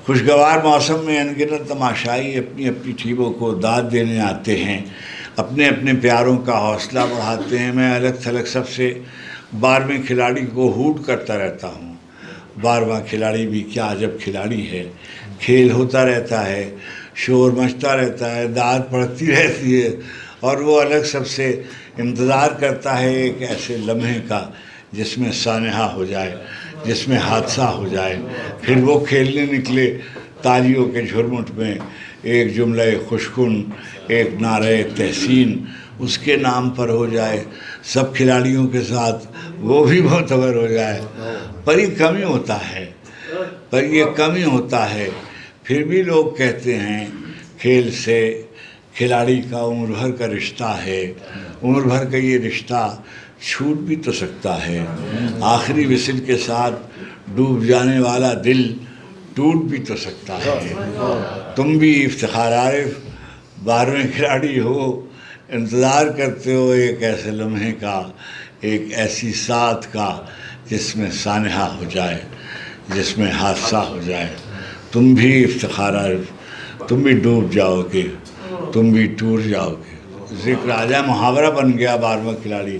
خوشگوار موسم میں انگنت تماشائی اپنی اپنی ٹیموں کو داد دینے آتے ہیں، اپنے اپنے پیاروں کا حوصلہ بڑھاتے ہیں. میں الگ تھلگ سب سے 12ویں کھلاڑی کو ہوٹ کرتا رہتا ہوں. 12واں کھلاڑی بھی کیا عجب کھلاڑی ہے. کھیل ہوتا رہتا ہے, شور مچتا رہتا ہے, داد پڑتی رہتی ہے, اور وہ الگ سب سے انتظار کرتا ہے ایک ایسے لمحے کا جس میں سانحہ ہو جائے, جس میں حادثہ ہو جائے. پھر وہ کھیلنے نکلے تالیوں کے جھرمٹ میں, ایک جملہ خوشکن, ایک نعرہ تحسین اس کے نام پر ہو جائے, سب کھلاڑیوں کے ساتھ وہ بھی معتبر ہو جائے. پر یہ کمی ہوتا ہے, پر یہ کمی ہوتا ہے. پھر بھی لوگ کہتے ہیں کھیل سے کھلاڑی کا عمر بھر کا رشتہ ہے. عمر بھر کا یہ رشتہ چھوٹ بھی تو سکتا ہے. آخری وسل کے ساتھ ڈوب جانے والا دل ٹوٹ بھی تو سکتا ہے. تم بھی افتخار عارف 12ویں کھلاڑی ہو, انتظار کرتے ہو ایک ایسے لمحے کا, ایک ایسی ساتھ کا جس میں سانحہ ہو جائے, جس میں حادثہ ہو جائے. تم بھی افتخار عارف, تم بھی ڈوب جاؤ گے, تم بھی ٹوٹ جاؤ گے. ذکر آ جائے, محاورہ بن گیا 12واں کھلاڑی.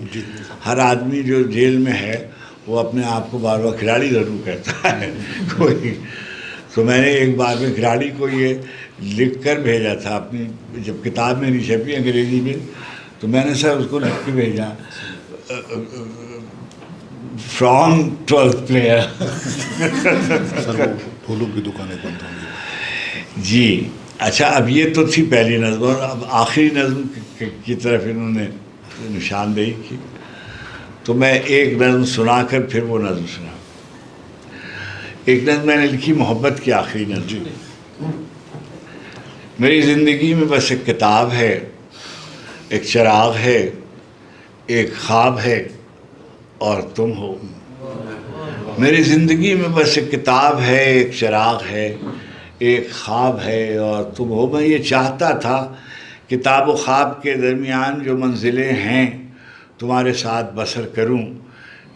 ہر آدمی جو جیل میں ہے وہ اپنے آپ کو 12واں کھلاڑی ضرور کہتا ہے کوئی. تو میں نے ایک 12ویں کھلاڑی کو یہ لکھ کر بھیجا تھا اپنی, جب کتاب میری چھپی انگریزی میں, تو میں نے سر اس کو لکھ کے بھیجا فرام 12th پلیئر. سر وہ پھولوں کی دکانیں بند ہوں گی. جی اچھا, اب یہ تو تھی پہلی نظم, اور اب آخری نظم کی طرف انہوں نے نشاندہی کی. تو میں ایک نظم سنا کر پھر وہ نظم سنا. ایک نظم میں نے لکھی محبت کی آخری نظم. میری زندگی میں بس ایک کتاب ہے, ایک چراغ ہے, ایک خواب ہے اور تم ہو. میری زندگی میں بس ایک کتاب ہے, ایک چراغ ہے, ایک خواب ہے اور تم ہو. میں یہ چاہتا تھا کتاب و خواب کے درمیان جو منزلیں ہیں تمہارے ساتھ بسر کروں.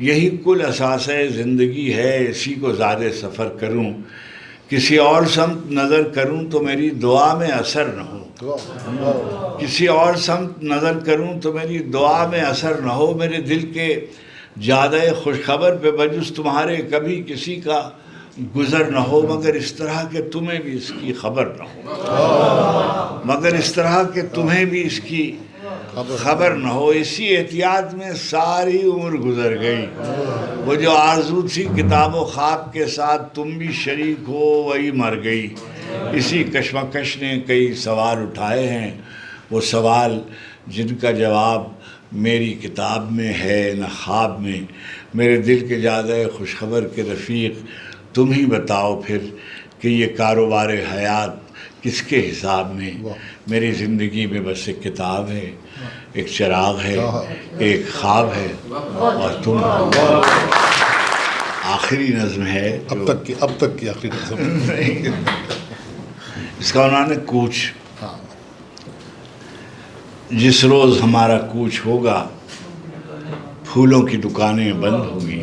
یہی کل اثاثہ زندگی ہے, اسی کو زیادہ سفر کروں. کسی اور سمت نظر کروں تو میری دعا میں اثر نہ ہو. کسی اور سمت نظر کروں تو میری دعا میں اثر نہ ہو. میرے دل کے زیادہ خوشخبر پہ بجز تمہارے کبھی کسی کا گزر نہ ہو. مگر اس طرح کہ تمہیں بھی اس کی خبر نہ ہو, مگر اس طرح کہ تمہیں بھی اس کی خبر نہ ہو. اسی احتیاط میں ساری عمر گزر گئی. وہ جو آرزو تھی کتاب و خواب کے ساتھ تم بھی شریک ہو, وہی مر گئی. اسی کشمکش نے کئی سوال اٹھائے ہیں, وہ سوال جن کا جواب میری کتاب میں ہے نہ خواب میں. میرے دل کے زیادہ خوشخبر کے رفیق تم ہی بتاؤ پھر کہ یہ کاروبار حیات کس کے حساب میں. میری زندگی میں بس ایک کتاب ہے, ایک چراغ ہے, ایک خواب ہے اور تم. آخری نظم ہے اب تک کی آخری نظم. اس کا عنوان ہے کوچ. جس روز ہمارا کوچ ہوگا پھولوں کی دکانیں بند ہوگی.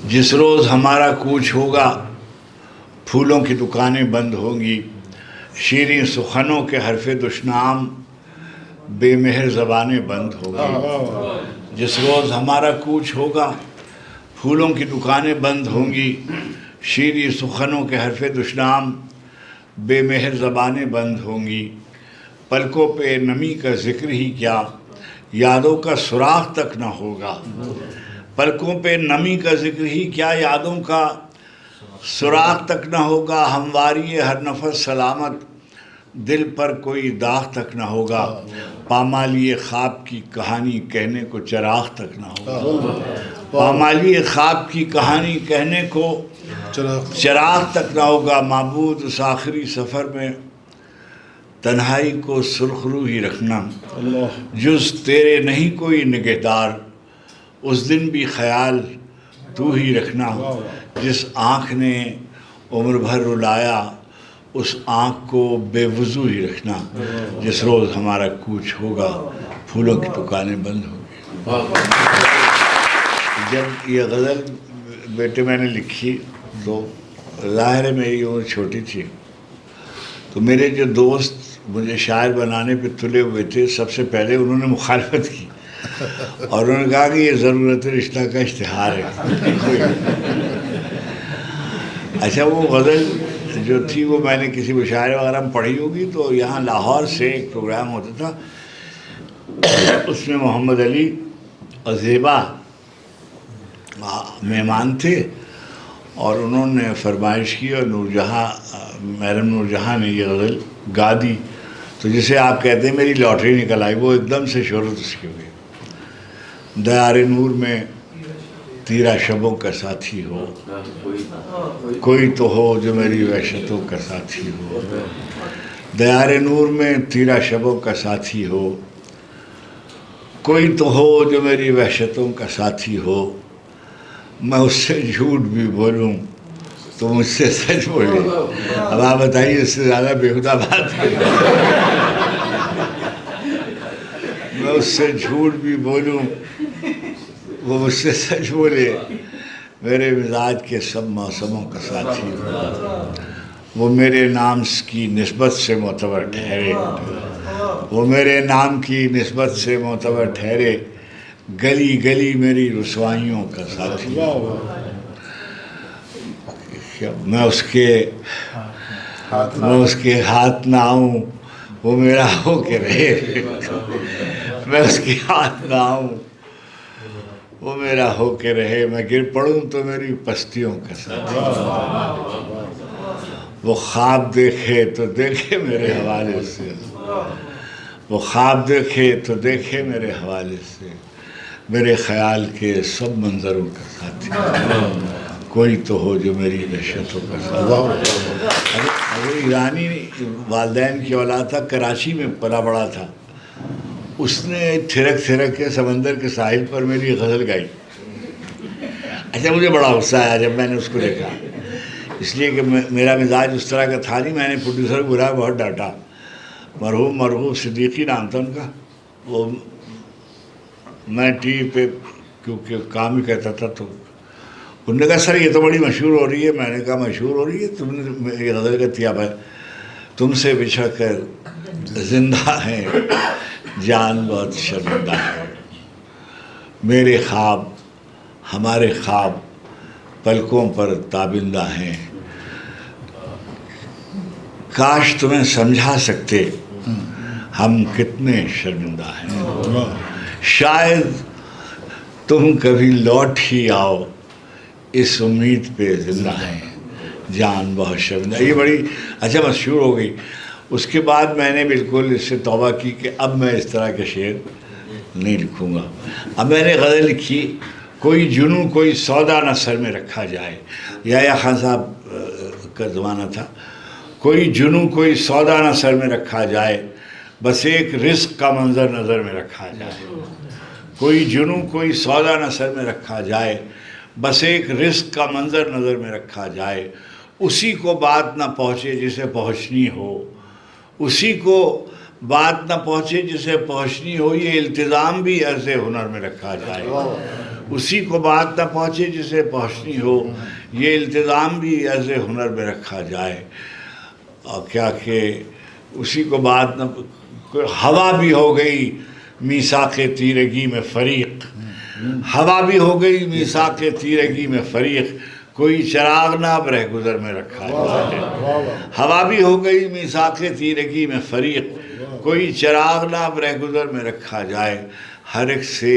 جس روز ہمارا کوچ ہوگا پھولوں کی دکانیں بند ہوں گی. شیریں سخنوں کے حرف دشنام بے مہر زبانیں بند ہوگی. جس روز ہمارا کوچ ہوگا پھولوں کی دکانیں بند ہوں گی. شیریں سخنوں کے حرف دشنام بے مہر زبانیں بند ہوں گی. پلکوں پہ نمی کا ذکر ہی کیا, یادوں کا سراغ تک نہ ہوگا. پلکوں پہ نمی کا ذکر ہی کیا, یادوں کا سراغ تک نہ ہوگا. ہمواری ہر نفس سلامت, دل پر کوئی داغ تک نہ ہوگا. پامالی خواب کی کہانی کہنے کو چراغ تک نہ ہوگا. پامالی خواب کی کہانی کہنے کو چراغ تک نہ ہوگا. معبود اس آخری سفر میں تنہائی کو سرخ رو ہی رکھنا. جز تیرے نہیں کوئی نگہدار, اس دن بھی خیال تو ہی رکھنا. جس آنکھ نے عمر بھر رلایا اس آنکھ کو بے وضو ہی رکھنا. جس روز ہمارا کوچ ہوگا پھولوں کی دکانیں بند ہوگی. جب یہ غزل بیٹے میں نے لکھی تو ظاہر ہے میری عمر چھوٹی تھی, تو میرے جو دوست مجھے شاعر بنانے پہ تلے ہوئے تھے، سب سے پہلے انہوں نے مخالفت کی اور انہوں نے کہا کہ یہ ضرورت رشتہ کا اشتہار ہے۔ اچھا وہ غزل جو تھی وہ میں نے کسی مشاعرے وغیرہ میں پڑھی ہوگی، تو یہاں لاہور سے ایک پروگرام ہوتا تھا، اس میں محمد علی اور زیبا مہمان تھے، اور انہوں نے فرمائش کی اور محرم نور جہاں نے یہ غزل گا دی، تو جسے آپ کہتے ہیں میری لاٹری نکل آئی، وہ ایک دم سے شہرت اس کی ہوئی۔ دیار نور میں تیرا شبوں کا ساتھی ہو، کوئی تو ہو جو میری وحشتوں کا ساتھی ہو، دیار نور میں تیرا شبوں کا ساتھی ہو، کوئی تو ہو جو میری وحشتوں کا ساتھی ہو، میں اس سے جھوٹ بھی بولوں تو مجھ سے سچ بولے۔ اب آپ بتائیے اس سے زیادہ بےہودہ بات ہے؟ میں اس سے جھوٹ بھی بولوں وہ مجھ سے سچ بولے، میرے مزاج کے سب موسموں کا ساتھی ہو، وہ میرے نام کی نسبت سے معتبر ٹھہرے، وہ میرے نام کی نسبت سے معتبر ٹھہرے، گلی گلی میری رسوائیوں کا ساتھی ہو، میں اس کے ہاتھ نہ آؤں وہ میرا ہو کے رہے، میں اس کے ہاتھ نہ آؤں وہ میرا ہو کے رہے، میں گر پڑوں تو میری پستیوں کا ساتھی ہو، وہ خواب دیکھے تو دیکھے میرے حوالے سے، وہ خواب دیکھے تو دیکھے میرے حوالے سے، میرے خیال کے سب منظروں کا ساتھی ہو، کوئی تو ہو جو میری وحشتوں کا ساتھی ہو۔ اگر ایرانی والدین کی اولاد تھا، کراچی میں پلا بڑا تھا، اس نے تھرک تھرک کے سمندر کے ساحل پر میری غزل گائی۔ اچھا مجھے بڑا غصہ آیا جب میں نے اس کو دیکھا، اس لیے کہ میرا مزاج اس طرح کا تھا نہیں، میں نے پروڈیوسر کو بلایا، بہت ڈانٹا، مرحوم صدیقی نام تھا ان کا، وہ میں ٹی وی پہ کیونکہ کام ہی کہتا تھا، تو انہوں نے کہا سر یہ تو بڑی مشہور ہو رہی ہے، میں نے کہا مشہور ہو رہی ہے، تم نے یہ غزل کا تیا ہے، تم سے بچھڑ کر زندہ ہیں جان بہت شرمندہ ہے، میرے خواب ہمارے خواب پلکوں پر تابندہ ہیں، کاش تمہیں سمجھا سکتے ہم کتنے شرمندہ ہیں، شاید تم کبھی لوٹ ہی آؤ اس امید پہ زندہ ہیں جان بہت شرمندہ۔ یہ بڑی اچھا مشہور ہو گئی۔ اس کے بعد میں نے بالکل اس سے توبہ کی کہ اب میں اس طرح کے شعر نہیں لکھوں گا۔ اب میں نے غزل لکھی، کوئی جنوں کوئی سودا نہ سر میں رکھا جائے، یا خان صاحب کا زمانہ تھا، کوئی جنوں کوئی سودا نہ سر میں رکھا جائے، بس ایک رزق کا منظر نظر میں رکھا جائے، کوئی جنوں کوئی سودا نہ سر میں رکھا جائے، بس ایک رزق کا منظر نظر میں رکھا جائے، اسی کو بات نہ پہنچے جسے پہنچنی ہو، اسی کو بات نہ پہنچے جسے پہنچنی ہو، یہ التزام بھی عرض ہنر میں رکھا جائے، اسی کو بات نہ پہنچے جسے پہنچنی ہو، یہ التزام بھی عرض ہنر میں رکھا جائے، اور کیا کہ اسی کو بات نہ، ہوا بھی ہو گئی میثاق تیرگی میں فریق، ہوا بھی ہو گئی میثاق تیرگی میں فریق، کوئی چراغ نہ اب رہ گزر میں رکھا جائے، ہوا بھی ہو گئی میثاق تیرگی میں فریق، کوئی چراغ نہ اب رہ گزر میں رکھا جائے، ہر ایک سے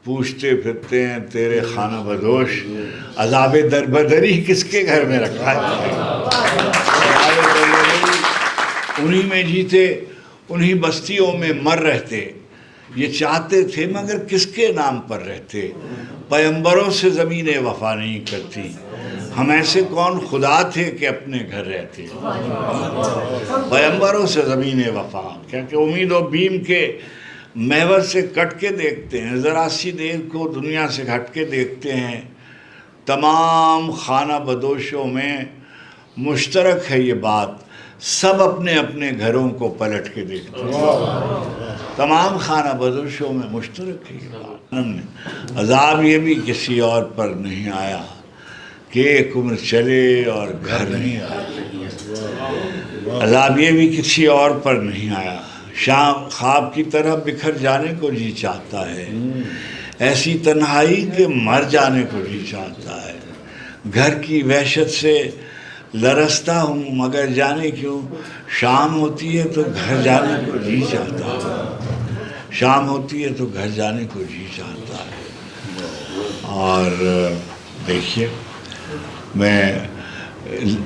پوچھتے پھرتے ہیں تیرے خانہ بدوش، عذاب در بدری کس کے گھر میں رکھا جائے، انہی میں جیتے انہی بستیوں میں مر رہتے، یہ چاہتے تھے مگر کس کے نام پر رہتے، پیمبروں سے زمین وفا نہیں کرتی، ہم ایسے کون خدا تھے کہ اپنے گھر رہتے، پیمبروں سے زمین وفا، کیونکہ امید و بیم کے محور سے کٹ کے دیکھتے ہیں، ذرا سی دیر کو دنیا سے ہٹ کے دیکھتے ہیں، تمام خانہ بدوشوں میں مشترک ہے یہ بات، سب اپنے اپنے گھروں کو پلٹ کے دیکھتے ہیں، تمام خانہ بدوشوں میں مشترک ہے یہ بات، عذاب یہ بھی کسی اور پر نہیں آیا کہ ایک عمر چلے اور گھر نہیں آیا، عذاب یہ بھی کسی اور پر نہیں آیا. شام خواب کی طرح بکھر جانے کو جی چاہتا ہے، ایسی تنہائی کہ مر جانے کو جی چاہتا ہے. گھر کی وحشت سے لرزتا ہوں مگر جانے کیوں، شام ہوتی ہے تو گھر جانے کو جی چاہتا ہے. شام ہوتی ہے تو گھر جانے کو جی چاہتا ہے. اور دیکھیے، میں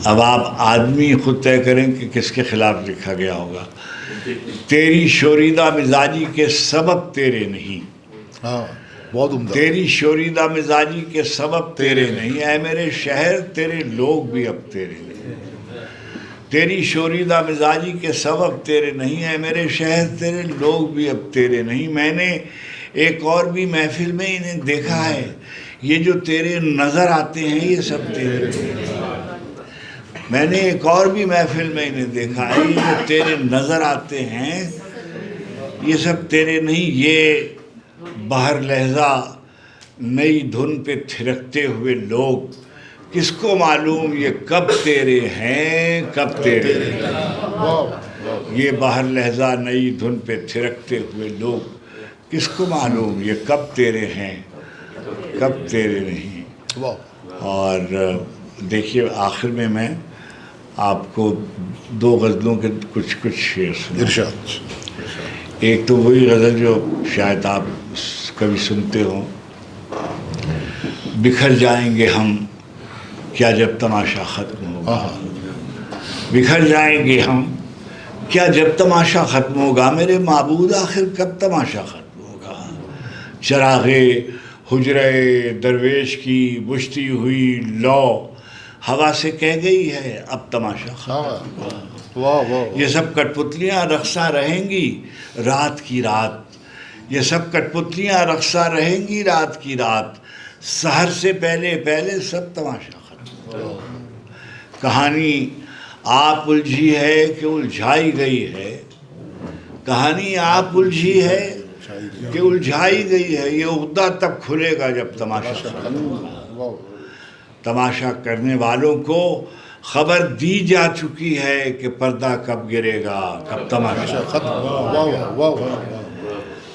اب آپ آدمی خود طے کریں کہ کس کے خلاف لکھا گیا ہوگا. تیری شوریدہ مزاجی کے سبب تیرے نہیں، ہاں بہت عمدہ. تیری شوریدہ مزاجی کے سبب تیرے نہیں، اے میرے شہر تیرے لوگ بھی اب تیرے نہیں. تیری شوریدہ مزاجی کے سبب تیرے نہیں، اے میرے شہر تیرے لوگ بھی اب تیرے نہیں. میں نے ایک اور بھی محفل میں انہیں دیکھا ہے، یہ جو تیرے نظر آتے ہیں یہ سب تیرے نہیں. میں نے ایک اور بھی محفل میں انہیں دیکھا ہے، یہ جو تیرے نظر آتے ہیں یہ سب تیرے نہیں. یہ بہر لہجہ نئی دھن پہ تھرکتے ہوئے لوگ، کس کو معلوم یہ کب تیرے ہیں کب تیرے نہیں. یہ بہر لہجہ نئی دھن پہ تھرکتے ہوئے لوگ، کس کو معلوم یہ کب تیرے ہیں کب تیرے نہیں. اور دیکھیے آخر میں آپ کو دو غزلوں کے کچھ شعر سنا. ارشاد. ایک تو وہی غزل جو شاید آپ کبھی سنتے ہوں، بکھر جائیں گے ہم کیا جب تماشا ختم ہوگا. بکھر جائیں گے ہم کیا جب تماشا ختم ہوگا، میرے معبود آخر کب تماشا ختم ہوگا. چراغ حجرے درویش کی بجھتی ہوئی لو ہوا سے کہہ گئی ہے اب تماشا ختم ہوگا. یہ سب کٹ پتلیاں رقصاں رہیں گی رات کی رات، یہ سب کٹ پتلیاں رقصاں رہیں گی رات کی رات، سحر سے پہلے پہلے سب تماشا ختم ہوگا. کہانی آپ الجھی ہے کہ الجھائی گئی ہے، کہانی آپ الجھی ہے کہ الجھائی گئی ہے، یہ عقدہ تب کھلے گا جب تماشا ختم ہوگا. تماشا کرنے والوں کو خبر دی جا چکی ہے کہ پردہ کب گرے گا کب تماشا ختم.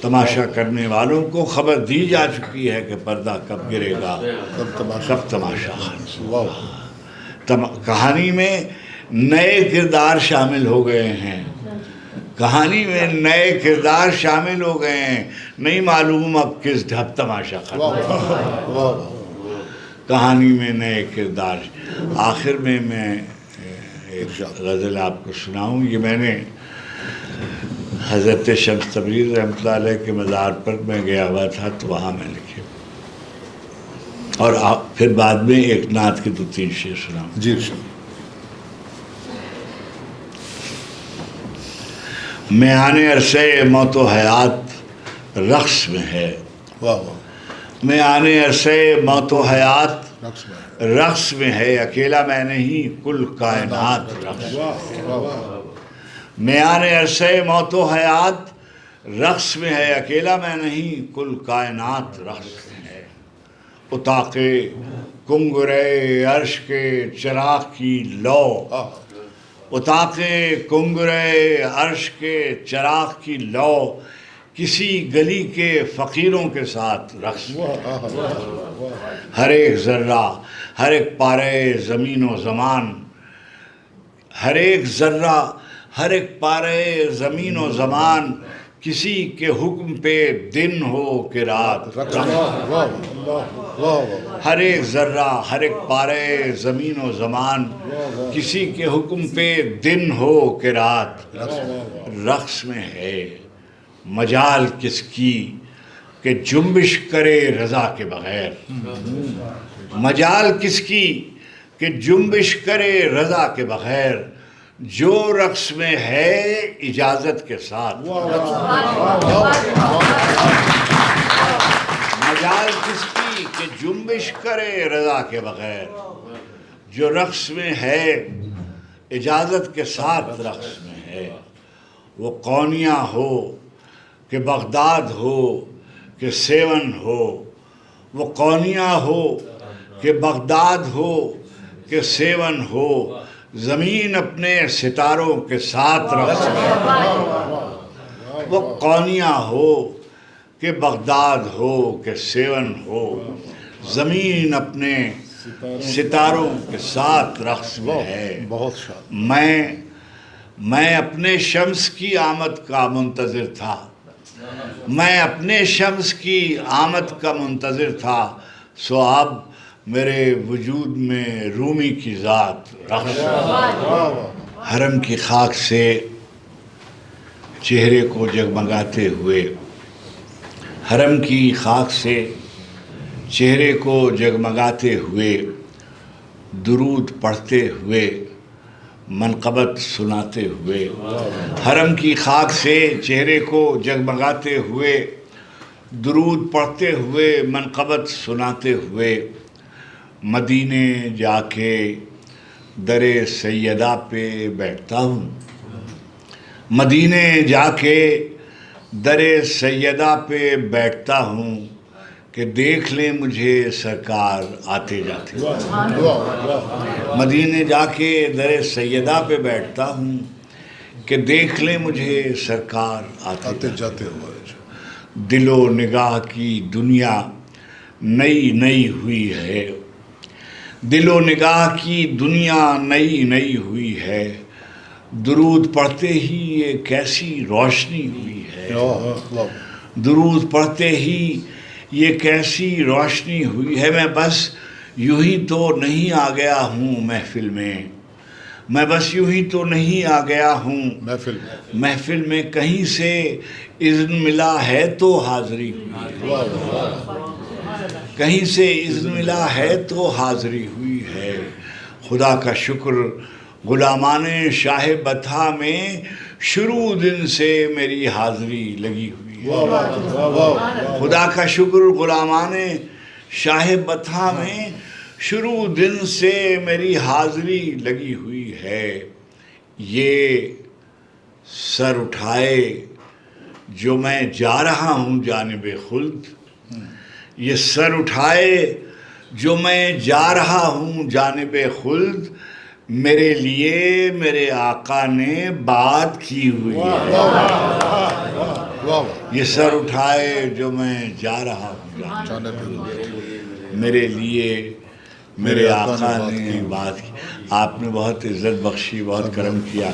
تماشا کرنے والوں کو خبر دی جا چکی ہے کہ پردہ کب گرے گا کب تماشا ختم ہوگا. کہانی میں نئے کردار شامل ہو گئے ہیں، کہانی میں نئے کردار شامل ہو گئے ہیں، نہیں معلوم اب کس ڈھب تماشا ختم ہوگا. کہانی میں نئے کردار. آخر میں ایک غزل آپ کو سناؤں. یہ میں نے حضرت شمس تبریز رحمۃ اللہ علیہ کے مزار پر میں گیا ہوا تھا تو وہاں میں لکھے، اور پھر بعد میں ایک نعت کے 2-3 شعر سناؤں. جی. میان عرصے موت و حیات رقص میں ہے، میان عرصے موت و حیات رقص میں ہے، اکیلا میں نہیں کل کائنات رقص میں ہے. میان عرصے موت و حیات رقص میں ہے، اکیلا میں نہیں کل کائنات رقص میں ہے. اتاق کنگرے عرش کے چراغ کی لو، اتاق کنگرے عرش کے چراغ کی لو، کسی گلی کے فقیروں کے ساتھ رقص میں ہے. ہر ایک ذرہ ہر ایک پارے زمین و زمان، ہر ایک ذرہ ہر ایک پارے زمین و زمان، کسی کے حکم پہ دن ہو کہ رات. ہر ایک ذرہ ہر ایک پارے زمین و زمان، کسی کے حکم پہ دن ہو کہ رات رقص میں ہے. مجال کس کی کہ جنبش کرے رضا کے بغیر، مجال کس کی کہ جنبش کرے رضا کے بغیر، جو رقص میں ہے اجازت کے ساتھ. مجال کس کی کہ جنبش کرے رضا کے بغیر، جو رقص میں ہے اجازت کے ساتھ رقص میں ہے. وہ قونیاں ہو کہ بغداد ہو کہ سیون ہو، وہ قونیاں ہو کہ بغداد ہو کہ سیون ہو، زمین اپنے ستاروں کے ساتھ رقص میں وہ قونیہ ہو کہ بغداد ہو کہ سیون ہو زمین اپنے ستاروں کے ساتھ رقص میں ہے بہت شاد میں اپنے شمس کی آمد کا منتظر تھا میں اپنے شمس کی آمد کا منتظر تھا سو اب میرے وجود میں رومی کی ذات رقص حرم کی خاک سے چہرے کو جگمگاتے ہوئے حرم کی خاک سے چہرے کو جگمگاتے ہوئے درود پڑھتے ہوئے منقبت سناتے ہوئے حرم کی خاک سے چہرے کو جگمگاتے ہوئے درود پڑھتے ہوئے منقبت سناتے ہوئے مدینے جا کے در سیدہ پہ بیٹھتا ہوں مدینے جا کے در سیدہ پہ بیٹھتا ہوں کہ دیکھ لیں مجھے سرکار آتے جاتے مدینے جا کے در سیدہ پہ بیٹھتا ہوں کہ دیکھ لیں مجھے سرکار آتے جاتے ہوئے دل و نگاہ کی دنیا نئی نئی ہوئی ہے دل و نگاہ کی دنیا نئی نئی ہوئی ہے درود پڑھتے ہی یہ کیسی روشنی ہوئی ہے درود پڑھتے ہی یہ کیسی روشنی ہوئی ہے میں بس یوں ہی تو نہیں آ گیا ہوں محفل میں بس یوں ہی تو نہیں آ گیا ہوں محفل میں کہیں سے اذن ملا ہے تو حاضری ہوئی ہے کہیں سے اذن ملا ہے تو حاضری ہوئی ہے خدا کا شکر غلامان شاہ بطحہ میں شروع دن سے میری حاضری لگی ہوئی ہے خدا کا شکر غلامان شاہ بطحہ میں شروع دن سے میری حاضری لگی ہوئی ہے یہ سر اٹھائے جو میں جا رہا ہوں جانب خلد یہ سر اٹھائے جو میں جا رہا ہوں جانب خلد میرے لیے میرے آقا نے بات کی ہوئی ہے یہ سر اٹھائے جو میں جا رہا ہوں میرے لیے میرے آقا نے بات کی آپ نے بہت عزت بخشی بہت کرم کیا